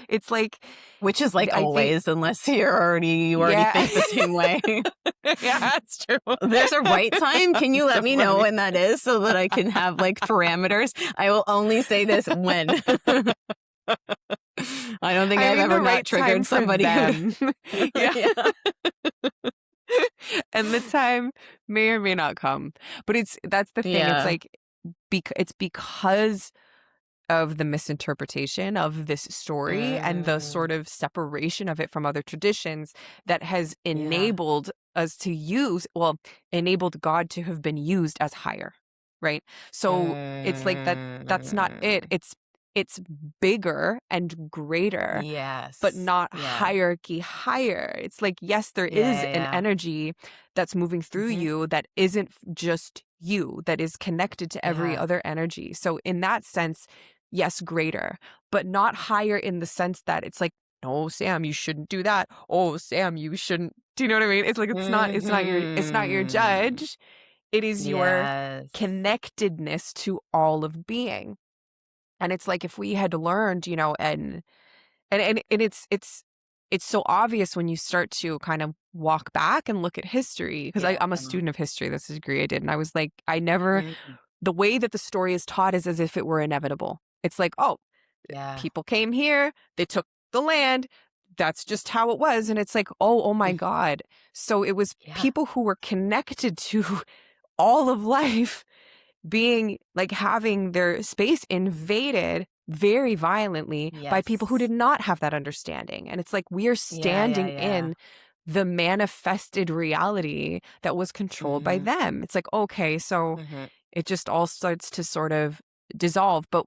It's like, Which is like I think always, unless you already yeah. think the same way. Yeah, that's true. There's a right time? Can you That's let so me know funny. when that is so that I can have, like, parameters? I will only say this when. I don't think I I've mean, ever the not right time triggered for somebody who them. Yeah. Yeah. And the time may or may not come. But that's the thing, it's Yeah. like, it's because of the misinterpretation of this story and the Mm, sort of separation of it from other traditions that has yeah. enabled us to use, well, enabled God to have been used as higher, right? So it's like that's not it. Mm, It's bigger and greater, but yes. not Yeah. hierarchy higher. It's like, yes, there Yeah, is yeah, an yeah. energy that's moving through Mhm. you that isn't just you, that is connected to every Yeah. other energy. So in that sense, yes, greater, but not higher in the sense that it's like, "No, Sam, you shouldn't do that. Oh, Sam, you shouldn't." Do you know what I mean? It's like it's not your Mhm. judge. It is your Yes. connectedness to all of being. And it's like if we had learned, and it's so obvious when you start to kind of walk back and look at history because Yeah. I'm a student of history. That's a degree I did, and I was like, I never Mm, the way that the story is taught is as if it were inevitable. It's like, oh, yeah. people came here, they took the land. That's just how it was. And it's like, oh my Mm, God. So it was yeah. people who were connected to all of life being like having their space invaded very violently by people who Yes. did not have that understanding. And it's like we are Yeah, yeah, standing yeah. in the manifested reality that was controlled by Mhm. them. It's like, okay, so Mhm. it just all starts to sort of dissolve. But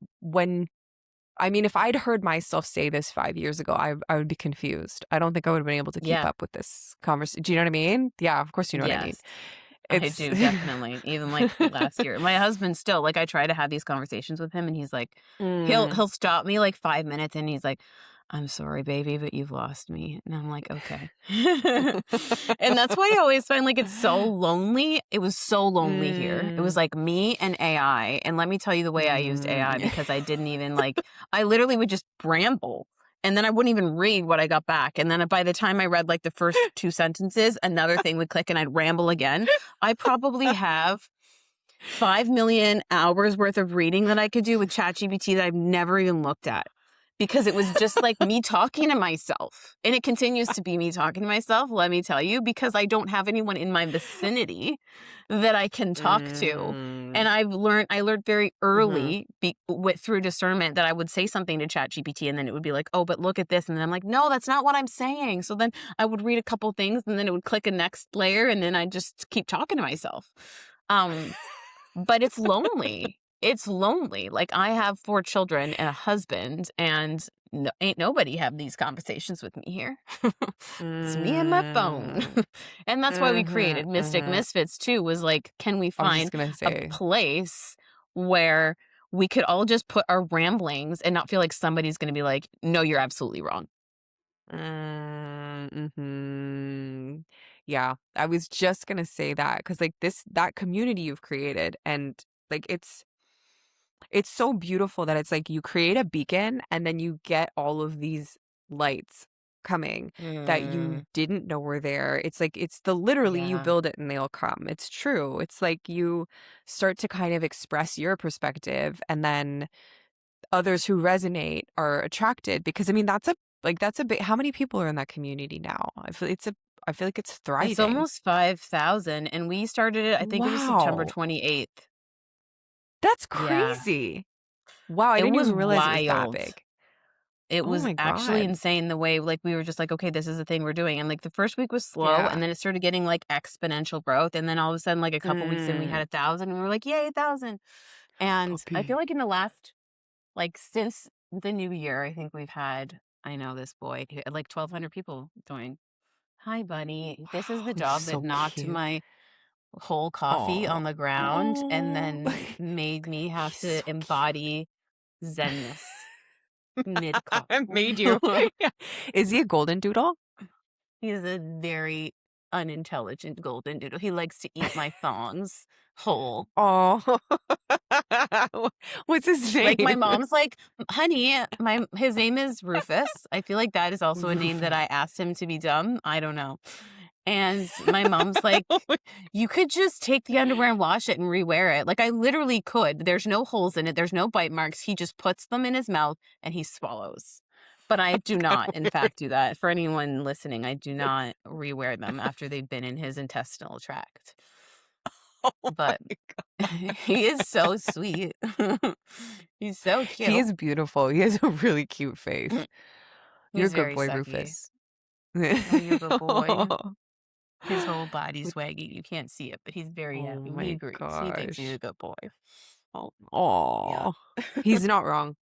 I mean, if I'd heard myself say this 5 years ago, I would be confused. I don't think I would have been able to keep Yeah. up with this conversation. Do you know what I mean? Yeah, of course you know what I mean. Yes. I It's do, definitely. Even, like, last year. My husband still like, I try to have these conversations with him, and he's like mm. he'll stop me, like, 5 minutes, and he's like, "I'm sorry, baby, but you've lost me." And I'm like, "Okay." And that's why I always find, like, it's so lonely. It was so lonely here. It was, Mm. like, me and AI, and let me tell you the way I used AI Mm. because I didn't even, like I literally would just ramble, and then I wouldn't even read what I got back, and then by the time I read, like, the first 2 sentences, another thing would click and I'd ramble again. I probably have 5,000,000 hours worth of reading that I could do with ChatGPT that I've never even looked at. Because it was just like me talking to myself. And it continues to be me talking to myself, let me tell you, because I don't have anyone in my vicinity that I can talk to. And Mm. I learned very Mhm. early through discernment that I would say something to ChatGPT and then it would be like, oh, but look at this. And then I'm like, no, that's not what I'm saying. So then I would read a couple things and then it would click a next layer and then I just keep talking to myself. Um, but it's lonely. It's lonely. Like, I have 4 children and a husband, and ain't nobody have these conversations with me here. It's me and my phone. Mm. And that's why we Mhm, created Mystic mhm. Misfits too, was like, can we I was just find gonna a say. place where we could all just put our ramblings and not feel like somebody's gonna be like, "No, you're absolutely wrong." Mhm. Yeah, I was just gonna say that because like, that community you've created and, like, it's so beautiful that it's like you create a beacon and then you get all of these lights coming that you Mm, didn't know were there. It's like it's the literally you yeah. build it and they'll come. It's true. It's like you start to kind of express your perspective and then others who resonate are attracted because I mean that's a bit how many people are in that community now? I feel like it's It's thriving. almost 5,000, and we started it I think it was September Wow. 28th. That's Yeah. crazy. Wow, I It didn't was even realize it was that wild. big. It Oh was my actually god. insane the way, like, we were just like, "Okay, this is the thing we're doing," and, like, the first week was slow, Yeah. and then it started getting, like, exponential growth, and then all of a sudden, like, a couple weeks in, we had Mm. 1,000, and we were like, "Yay, 1,000." And I feel Puppy. like in the last like, since the new year, I think we've had I know this boy, like, 1,200 people join. "Hi, buddy." This is Wow, the he's dog that so knocked cute. my whole coffee Oh. on the ground and Oh. then made me have He's so to cute. embody Zenness mid-coffee. I made you. Yeah. Is he a golden doodle? He is a very unintelligent golden doodle. He likes to eat my thongs whole. Oh. What's his Like, my name? mom's like, "Honey," his name is Rufus. I feel like that is also a name that Rufus. I asked him to be dumb. I don't know. And my mom's like, "You could just take the underwear and wash it and rewear it." Like, I literally could. There's no holes in it. There's no bite marks. He just puts them in his mouth and he swallows. But I do So not, in weird. fact, do that. For anyone listening, I do not rewear them after they've been in his intestinal tract. Oh but my he is god. so sweet. He's so He cute. is beautiful. He has a really cute face. You're a He's good very boy, sucky. Rufus. Oh, you're a good boy. Oh His whole body's swaggy. You can't see it, but he's very oh happy. He my agrees. He thinks he's a gosh. good boy. Oh, yeah. Oh, he's not wrong.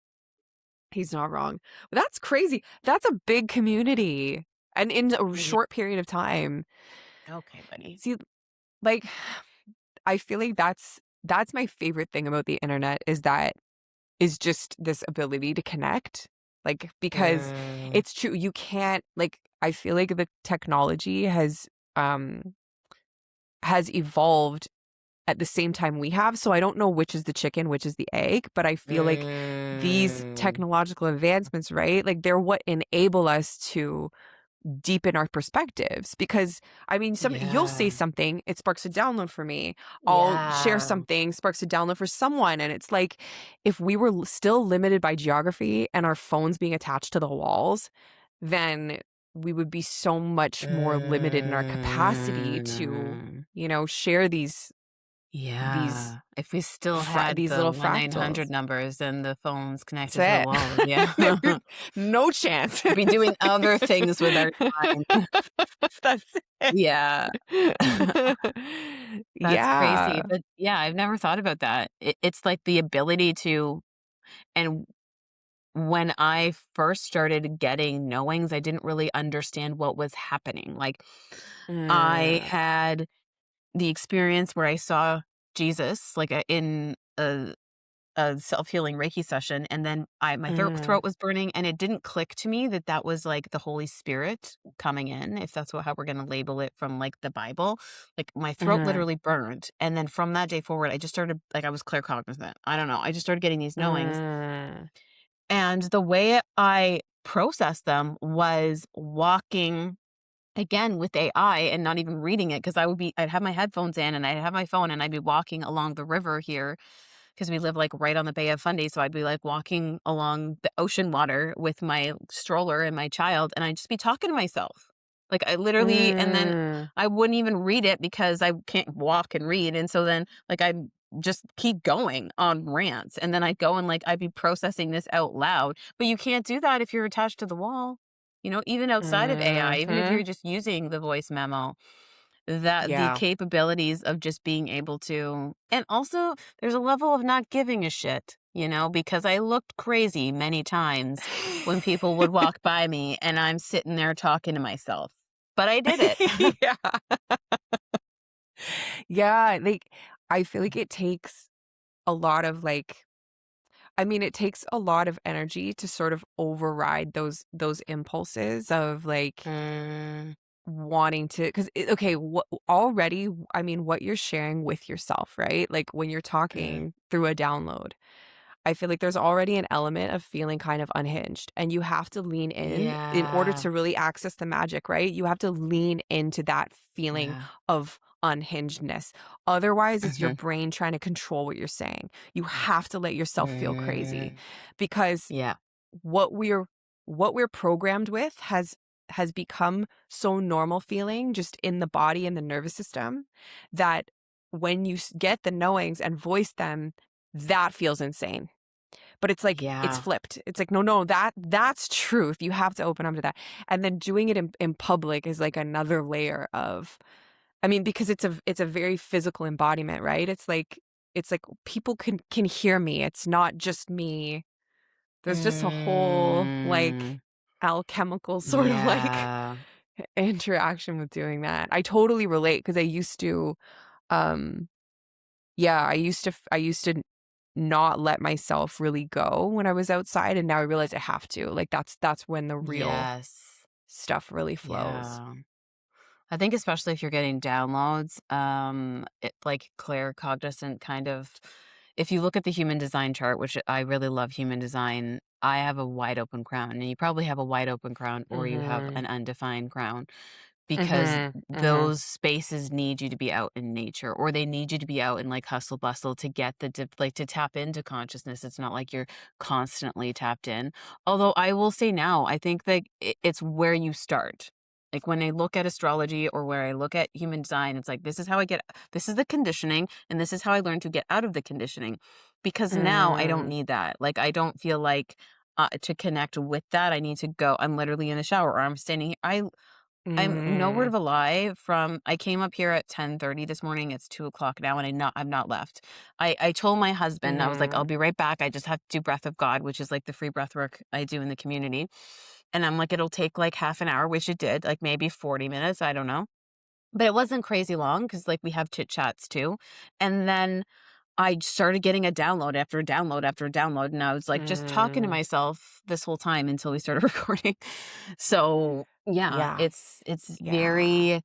He's not wrong. That's crazy. That's a big community, and in a Yeah. short period of time. Okay, buddy. See, like, I feel like that's my favorite thing about the internet is just this ability to connect. Like, because Mm, it's true, you can't like, I feel like the technology has evolved at the same time we have, so I don't know which is the chicken, which is the egg, but I feel like these mm, technological advancements, right? Like, they're what enable us to deepen our perspectives because I mean you'll say yeah. something, it sparks a download for me. I'll share Yeah. something, sparks a download for someone, and it's like if we were still limited by geography and our phones being attached to the walls, then we would be so much more limited in our capacity to, Mm, share these yeah. If we still had these the little 1-800 fractals. numbers and the phones connected to the That's walls, yeah. it. No chance. We'd be doing other things with our time. That's it. Yeah. That's crazy, Yeah. but yeah, I've never thought about that. It's like the ability to and when I first started getting knowings, I didn't really understand what was happening. Like, I Mm, had the experience where I saw Jesus, like, in a self-healing Reiki session, and then I my mm, throat was burning, and it didn't click to me that that was, like, the Holy Spirit coming in, if that's how we're gonna label it from, like, the Bible. Like, my throat mhm, literally burned, and then from that day forward, I just started like, I was claircognizant. I don't know, I just started getting these knowings, mm, and the way I processed them was walking again with AI and not even reading it because I'd have my headphones in and I'd have my phone and I'd be walking along the river here because we live like right on the Bay of Fundy. So I'd be like walking along the ocean water with my stroller and my child, and I'd just be talking to myself. Like I literally, and then mm, I wouldn't even read it because I can't walk and read. And so then, like, I just keep going on rants. And then I'd go and like, I'd be processing this out loud. But you can't do that if you're attached to the wall. Even outside of AI, even if you're mhm. just using the voice memo, that the Yeah. capabilities of just being able to and also there's a level of not giving a shit, because I looked crazy many times when people would walk by me and I'm sitting there talking to myself. But I did it. Yeah. Yeah, like, I feel like it takes a lot of, like I mean, it takes a lot of energy to sort of override those impulses of, like, Mm, wanting to 'cause okay, what already I mean, what you're sharing with yourself, right? Like, when you're mm, talking through a download, I feel like there's already an element of feeling kind of unhinged, and you have to lean in order yeah. to really access the magic, right? You have to lean into that feeling Yeah. of unhingedness. Otherwise, it's your Mhm. brain trying to control what you're saying. You have to let yourself feel crazy Mm, because yeah. what we're what we're programmed with has become so normal feeling just in the body and the nervous system that when you get the knowings and voice them, that feels insane. But it's like it's Yeah. flipped. It's like, no, that's truth. You have to open up to that. And then doing it in public is like another layer of I mean, because it's a very physical embodiment, right? It's like people can hear me. It's not just me. There's just a whole like Mm, alchemical sort of like yeah. interaction with doing that. I totally relate because I used to um yeah, I used to not let myself really go when I was outside, and now I realize I have to. Like, that's when the real Yes. stuff really flows. Yeah. I think especially if you're getting downloads, like claircognizant kind of if you look at the human design chart, which I really love human design, I have a wide open crown, and you probably have a wide open crown or you have Mhm. an undefined crown because Mhm. Mhm. those spaces need you to be out in nature or they need you to be out in like hustle bustle to get like to tap into consciousness. It's not like you're constantly tapped in. Although I will say now, I think that it's where you start. Like when I look at astrology or where I look at human design, it's like, this is the conditioning and this is how I learn to get out of the conditioning. Because now I don't Mm. need that. Like, I don't feel like to connect with that, I need to go. I'm literally in the shower or I'm standing. I'm no word Mm. of a lie from I came up here at 10:30 this morning. It's 2 o'clock now, and I've not left. I told my husband, I was like, I'll Mm. be right back. I just have to do breath of God, which is like the free breath work I do in the community. And I'm like, it'll take like half an hour, which it did, like maybe 40 minutes. I don't know. But it wasn't crazy long because like we have chit chats too. And then I started getting a download after a download after a download, and I was, like, just talking to Mm. myself this whole time until we started recording. So, yeah, Yeah. it's Yeah. very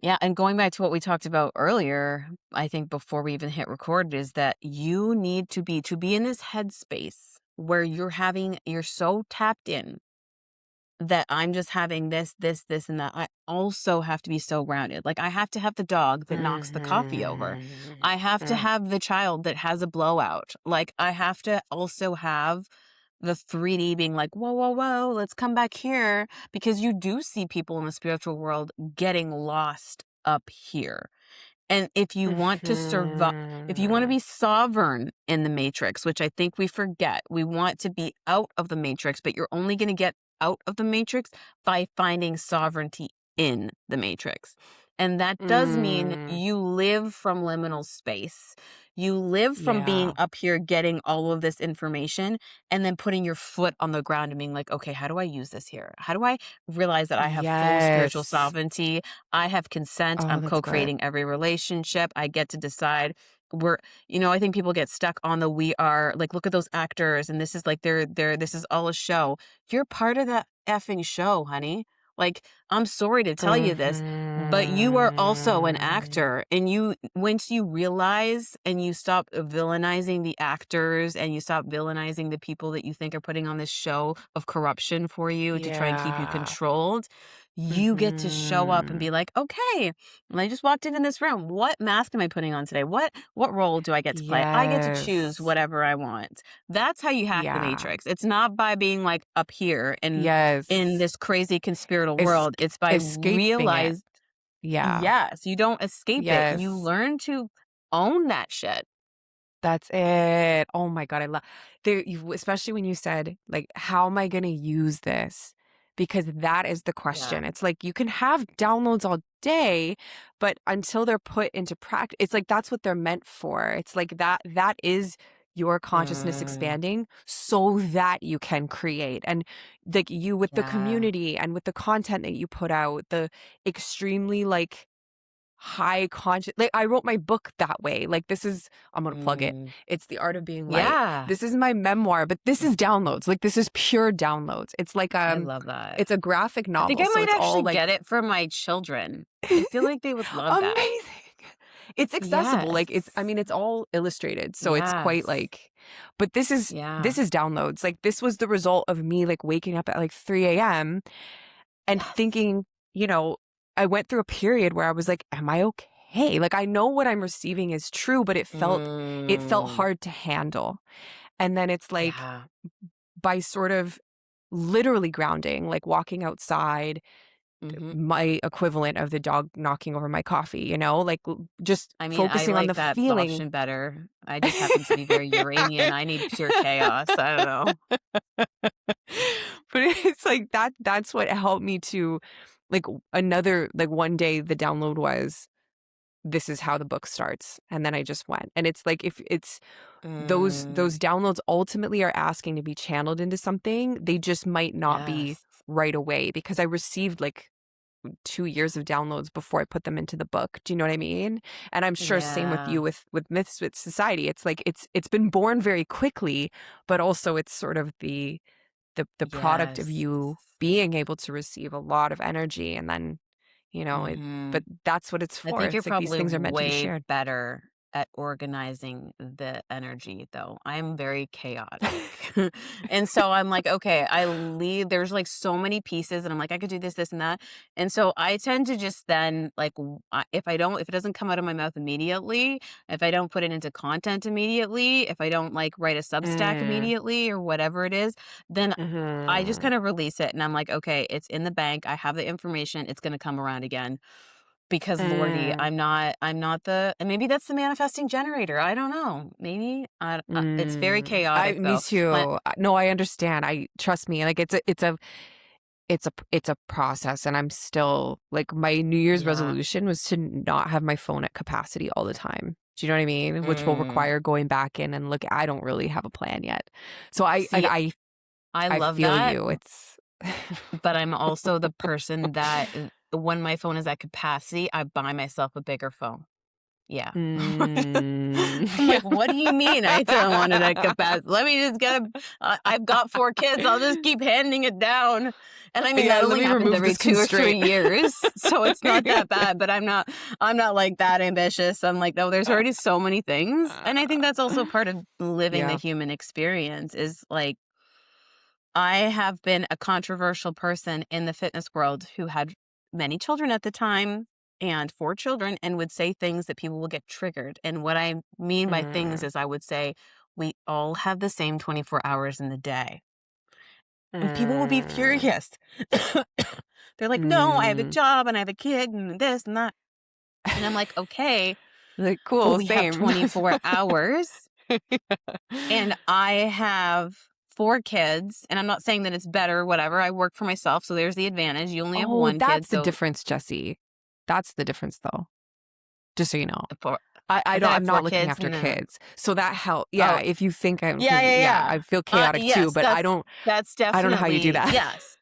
yeah, and going back to what we talked about earlier, I think before we even hit record, is that you need to be in this headspace where you're so tapped in that I'm just having this, and that. I also have to be so grounded. Like, I have to have the dog that knocks the coffee over. Mhm. I have to Mm. have the child that has a blowout. Like, I have to also have the 3D being like, whoa, whoa, whoa, let's come back here. Because you do see people in the spiritual world getting lost up here. And if you want to Mhm. be sovereign in the matrix, which I think we forget, we want to be out of the matrix, but you're only going to get out of the matrix by finding sovereignty in the matrix. And that does mean Mm. you live from liminal space. You live from being Yeah. up here getting all of this information and then putting your foot on the ground and being like, okay, how do I use this here? How do I realize that I have full spiritual Yes. sovereignty? I have consent. Oh, I'm that's good. co-creating every relationship. I get to decide. We're, I think people get stuck on the we are like, look at those actors, and this is like this is all a show. You're part of that effing show, honey. Like, I'm sorry to tell you this, but you are also an Mhm. actor. And once you realize and you stop villainizing the actors and you stop villainizing the people that you think are putting on this show of corruption for you to try and keep you Yeah. controlled, you get to show up and Mhm. be like, okay, I just walked in this room. What mask am I putting on today? What role do I get to play? I get to choose Yes. whatever I want. That's how you hack the Yeah. matrix. It's not by being like up here and in Yes. this crazy conspiratorial Es world. It's by escaping it. realize Yeah. yes, you don't escape it. You Yes. learn to own that shit. That's it. Oh my god, I love there you especially when you said, like, "How am I gonna use this?" Because that is the Yeah. question. It's like you can have downloads all day, but until they're put into practice, it's like that's what they're meant for. It's like that is your consciousness Mm, expanding so that you can create. And like you with the yeah. community and with the content that you put out, the extremely like high conscious like, I wrote my book that way, like, this is I'm gonna plug it. Mm, It's The Art of Being Light. yeah. This is my memoir, but this is downloads, like, this is pure downloads. It's like, I love that. it's a graphic I think novel, I so might it's all, actually like get it for my children. I feel like they would love that. amazing. It's accessible, like, it's I Yes. mean, it's all illustrated, so it's quite, Yes. like but this Yeah. is downloads, like, this was the result of me, like, waking up at, like, 3 a.m. and Yes. thinking, you know, I went through a period where I was like, "Am I okay?" Like, I know what I'm receiving is true, but it felt Mm, hard to handle. And then it's like yeah. by sort of literally grounding, like walking outside, Mhm. my equivalent of the dog knocking over my coffee, you know, like just I mean, I focusing on like the that feeling. option better. I just happen to be very Uranian. I need pure chaos. I don't know. But it's like that's what helped me to like another like one day the download was this is how the book starts and then I just went. And it's like if it's those Mm, downloads ultimately are asking to be channeled into something, they just might not be yes. right away because I received like 2 years of downloads before I put them into the book. Do you know what I mean? And I'm sure same with Yeah. you with Myths with Society. It's like it's been born very quickly, but also it's sort of the product of Yes. you being able to receive a lot of energy and then, it Mhm. but that's what it's I for. think you're It's like these probably things are meant to be way shared. better at organizing the energy, though. I'm very chaotic. And so I'm like, okay, I leave, there's like so many pieces, and I'm like, I could do this, this, and that. And so I tend to just then, like, if it doesn't come out of my mouth immediately, if I don't put it into content immediately, if I don't like write a Substack Mm. immediately or whatever it is, then I just Mhm. kind of release it and I'm like, okay, it's in the bank. I have the information. It's going to come around again because Lordy, Mm. I'm not the, and maybe that's the manifesting generator. I don't know. Maybe it's very I chaotic me though. My too. No, I understand. I trust me. Like it's a process, and I'm still like my New Year's yeah. resolution was to not have my phone at capacity all the time. Do you know what I mean? Which will Mm. require going back in and look. I don't really have a plan yet, so See, I I love feel that, you. It's but I'm also the person that when my phone is at capacity, I buy myself a bigger phone. Yeah. I'm Yeah. like, "What do you mean I don't want it at capacity? Let me just get a I've got 4 kids, I'll just keep handing it down." And I mean, Yeah, that let only me happens remove every this 2 or 3 constraint. years, so it's not that bad, but I'm not, like, that ambitious. I'm like, "No, there's already so many things." And I think that's also part of living the Yeah. human experience is, like, I have been a controversial person in the fitness world who had many children at the time and 4 children and would say things that people will get triggered. And what I mean by things Mm, is I would say, we all have the same 24 hours in the day. And people will be mm, furious. They're like, no, I have a mm. job and I have a kid and this and that. And I'm like, okay, Like, but cool, we have same. 24 hours and I have 4 kids, and I'm not saying that it's better or whatever. I work for myself, so there's the advantage. You only have Oh, 1 kid, that's the so difference, Jessie. That's the difference, though, just so you know. for I that I don't have I'm 4 not looking kids, after no. kids. So that help yeah, Oh, if you think I'm yeah, because yeah, yeah, yeah. I feel chaotic too, Yes, but that's I don't know how you do definitely that. yes.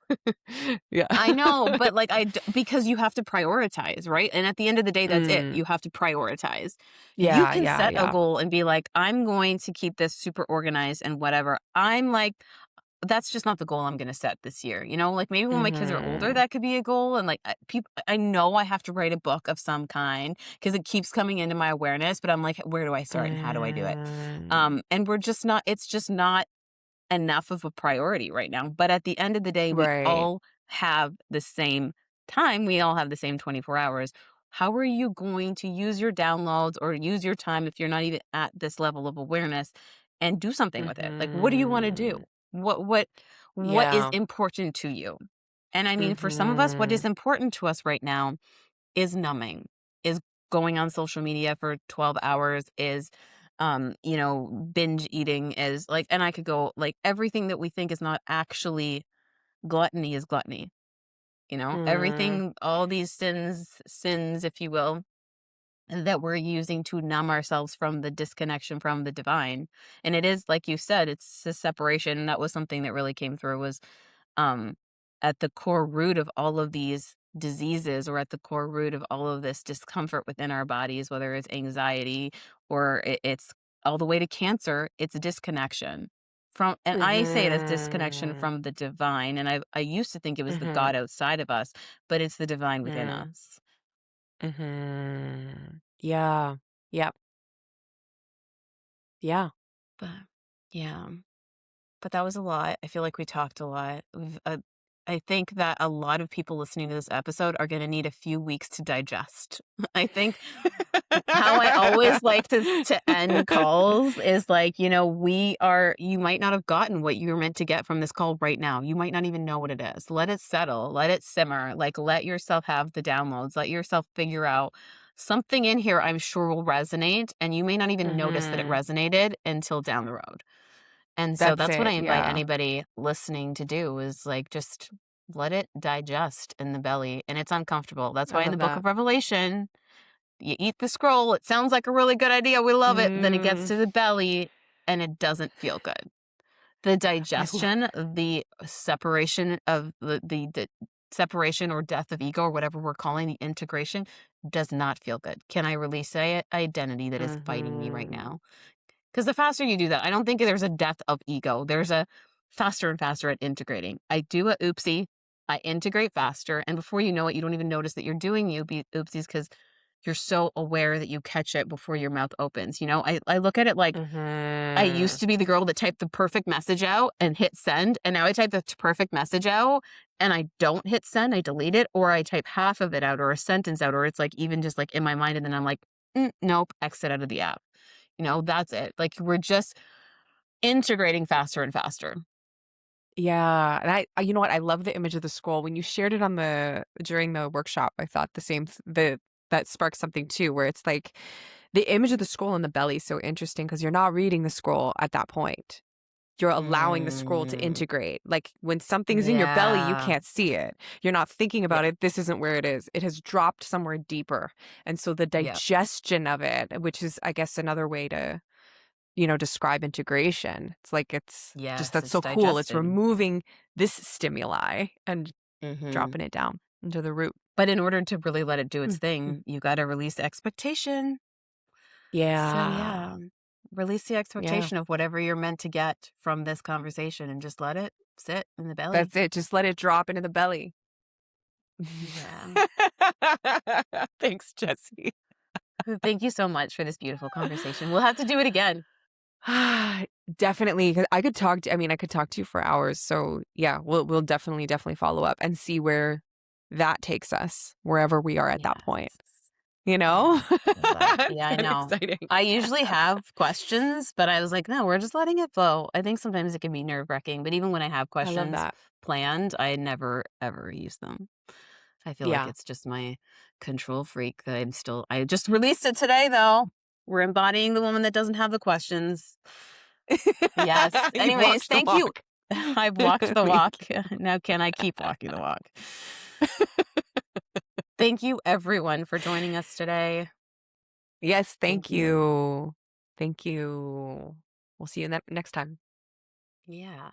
Yeah. I know, but, like, because you have to prioritize, right? And at the end of the day, that's it. Mm. You have to prioritize. You Yeah, can yeah, set a yeah. goal and be like, "I'm going to keep this super organized and whatever." I'm like, that's just not the goal I'm gonna set this year, you know? Like, maybe when my kids are older, Mhm. that could be a goal, and, like, I know I have to write a book of some kind because it keeps coming into my awareness, but I'm like, "Where do I start and how do I do it?" Mm. And we're just not it's just not enough of a priority right now. But at the end of the day, we Right. all have the same time. We all have the same 24 hours. How are you going to use your downloads or use your time if you're not even at this level of awareness and do something with it? Like, what do you want to do? Mhm. What what what is Yeah. important to you? And I mean, for some of us, what is Mhm. important to us right now is numbing, is going on social media for 12 hours, is binge eating, is like, and I could go like everything that we think is not actually gluttony is gluttony. Mm. Everything, all these sins, if you will, that we're using to numb ourselves from the disconnection from the divine. And it is, like you said, it's a separation. And that was something that really came through was um, at the core root of all of these diseases or at the core root of all of this discomfort within our bodies, whether it's anxiety or it's all the way to cancer, it's disconnection from, and I say it as disconnection Mhm. from the divine. And I used to think it was the Mhm. God outside of us, but it's the divine within Mm. us. Mhm. Yeah. Yep. Yeah. But yeah. But that was a lot. I feel like we talked a lot. I think that a lot of people listening to this episode are going to need a few weeks to digest. I think how I always like to end calls is like, you might not have gotten what you're meant to get from this call right now. You might not even know what it is. Let it settle, let it simmer, like let yourself have the downloads, let yourself figure out something in here I'm sure will resonate. And you may not even notice that it Mhm. resonated until down the road. And so That's that's what I it, invite yeah. anybody listening to do is like just let it digest in the belly. And it's uncomfortable. That's I why in love the book that. of Revelation, you eat the scroll. It sounds like a really good idea. We love it. Then it gets Mm. to the belly and it doesn't feel good. The I love digestion, the separation of the separation or death of ego or whatever we're calling the integration does not feel good. Can I release a identity that is fighting me right Mhm. now? Because the faster you do that, I don't think there's a death of ego. There's a faster and faster at integrating. I do a oopsie, I integrate faster, and before you know it, you don't even notice that you're doing oopsies because you're so aware that you catch it before your mouth opens. I look at it like I used Mhm. to be the girl that typed the perfect message out and hit send, and now I type the perfect message out and I don't hit send, I delete it, or I type half of it out or a sentence out, or it's like even just like in my mind, and then I'm like, nope, exit out of the app. That's it. Like we're just integrating faster and faster. Yeah, and you know what? I love the image of the scroll. When you shared it on the during the workshop, I thought the same that sparked something too, where it's like the image of the scroll in the belly is so interesting because you're not reading the scroll at that point. You're allowing the scroll to Mm, integrate. Like when something's in your belly, you yeah. can't see it. You're not thinking Yep. about it. This isn't where it is. It has dropped somewhere deeper. And so the Yep. digestion of it, which is, I guess, another way to describe integration. It's like it's just Yes, that's it's so cool. It's digested. removing this stimuli and Hmm. dropping it down into the root. But in order to really let it do its Mhm. thing, you got to release expectation. So, Yeah. yeah, release the Yeah. expectation of whatever you're meant to get from this conversation and just let it sit in the belly. That's it. Just let it drop into the belly. Yeah. Thanks, Jesse. Thank you so much for this beautiful conversation. We'll have to do it again. Definitely, 'cause I could talk to you for hours. So yeah, we'll definitely follow up and see where that takes us, wherever we are at that Yes. point. You Yeah. know? Love that. It's Yeah, I kind of know. exciting. I usually have questions, but I was like, no, we're just letting it flow. I think sometimes it can be nerve wracking, but even when I have I love questions that. planned, I never ever use them. I feel like Yeah. it's just my control freak that I just released it today though. We're embodying the woman that doesn't have the questions. Yes. You've Anyways, walked the thank you. walk. I've walked the Thank walk. Now can I keep walking the walk? Thank you everyone for joining us today. Yes, Thank thank you. you. Thank you. We'll see you next time. Yeah.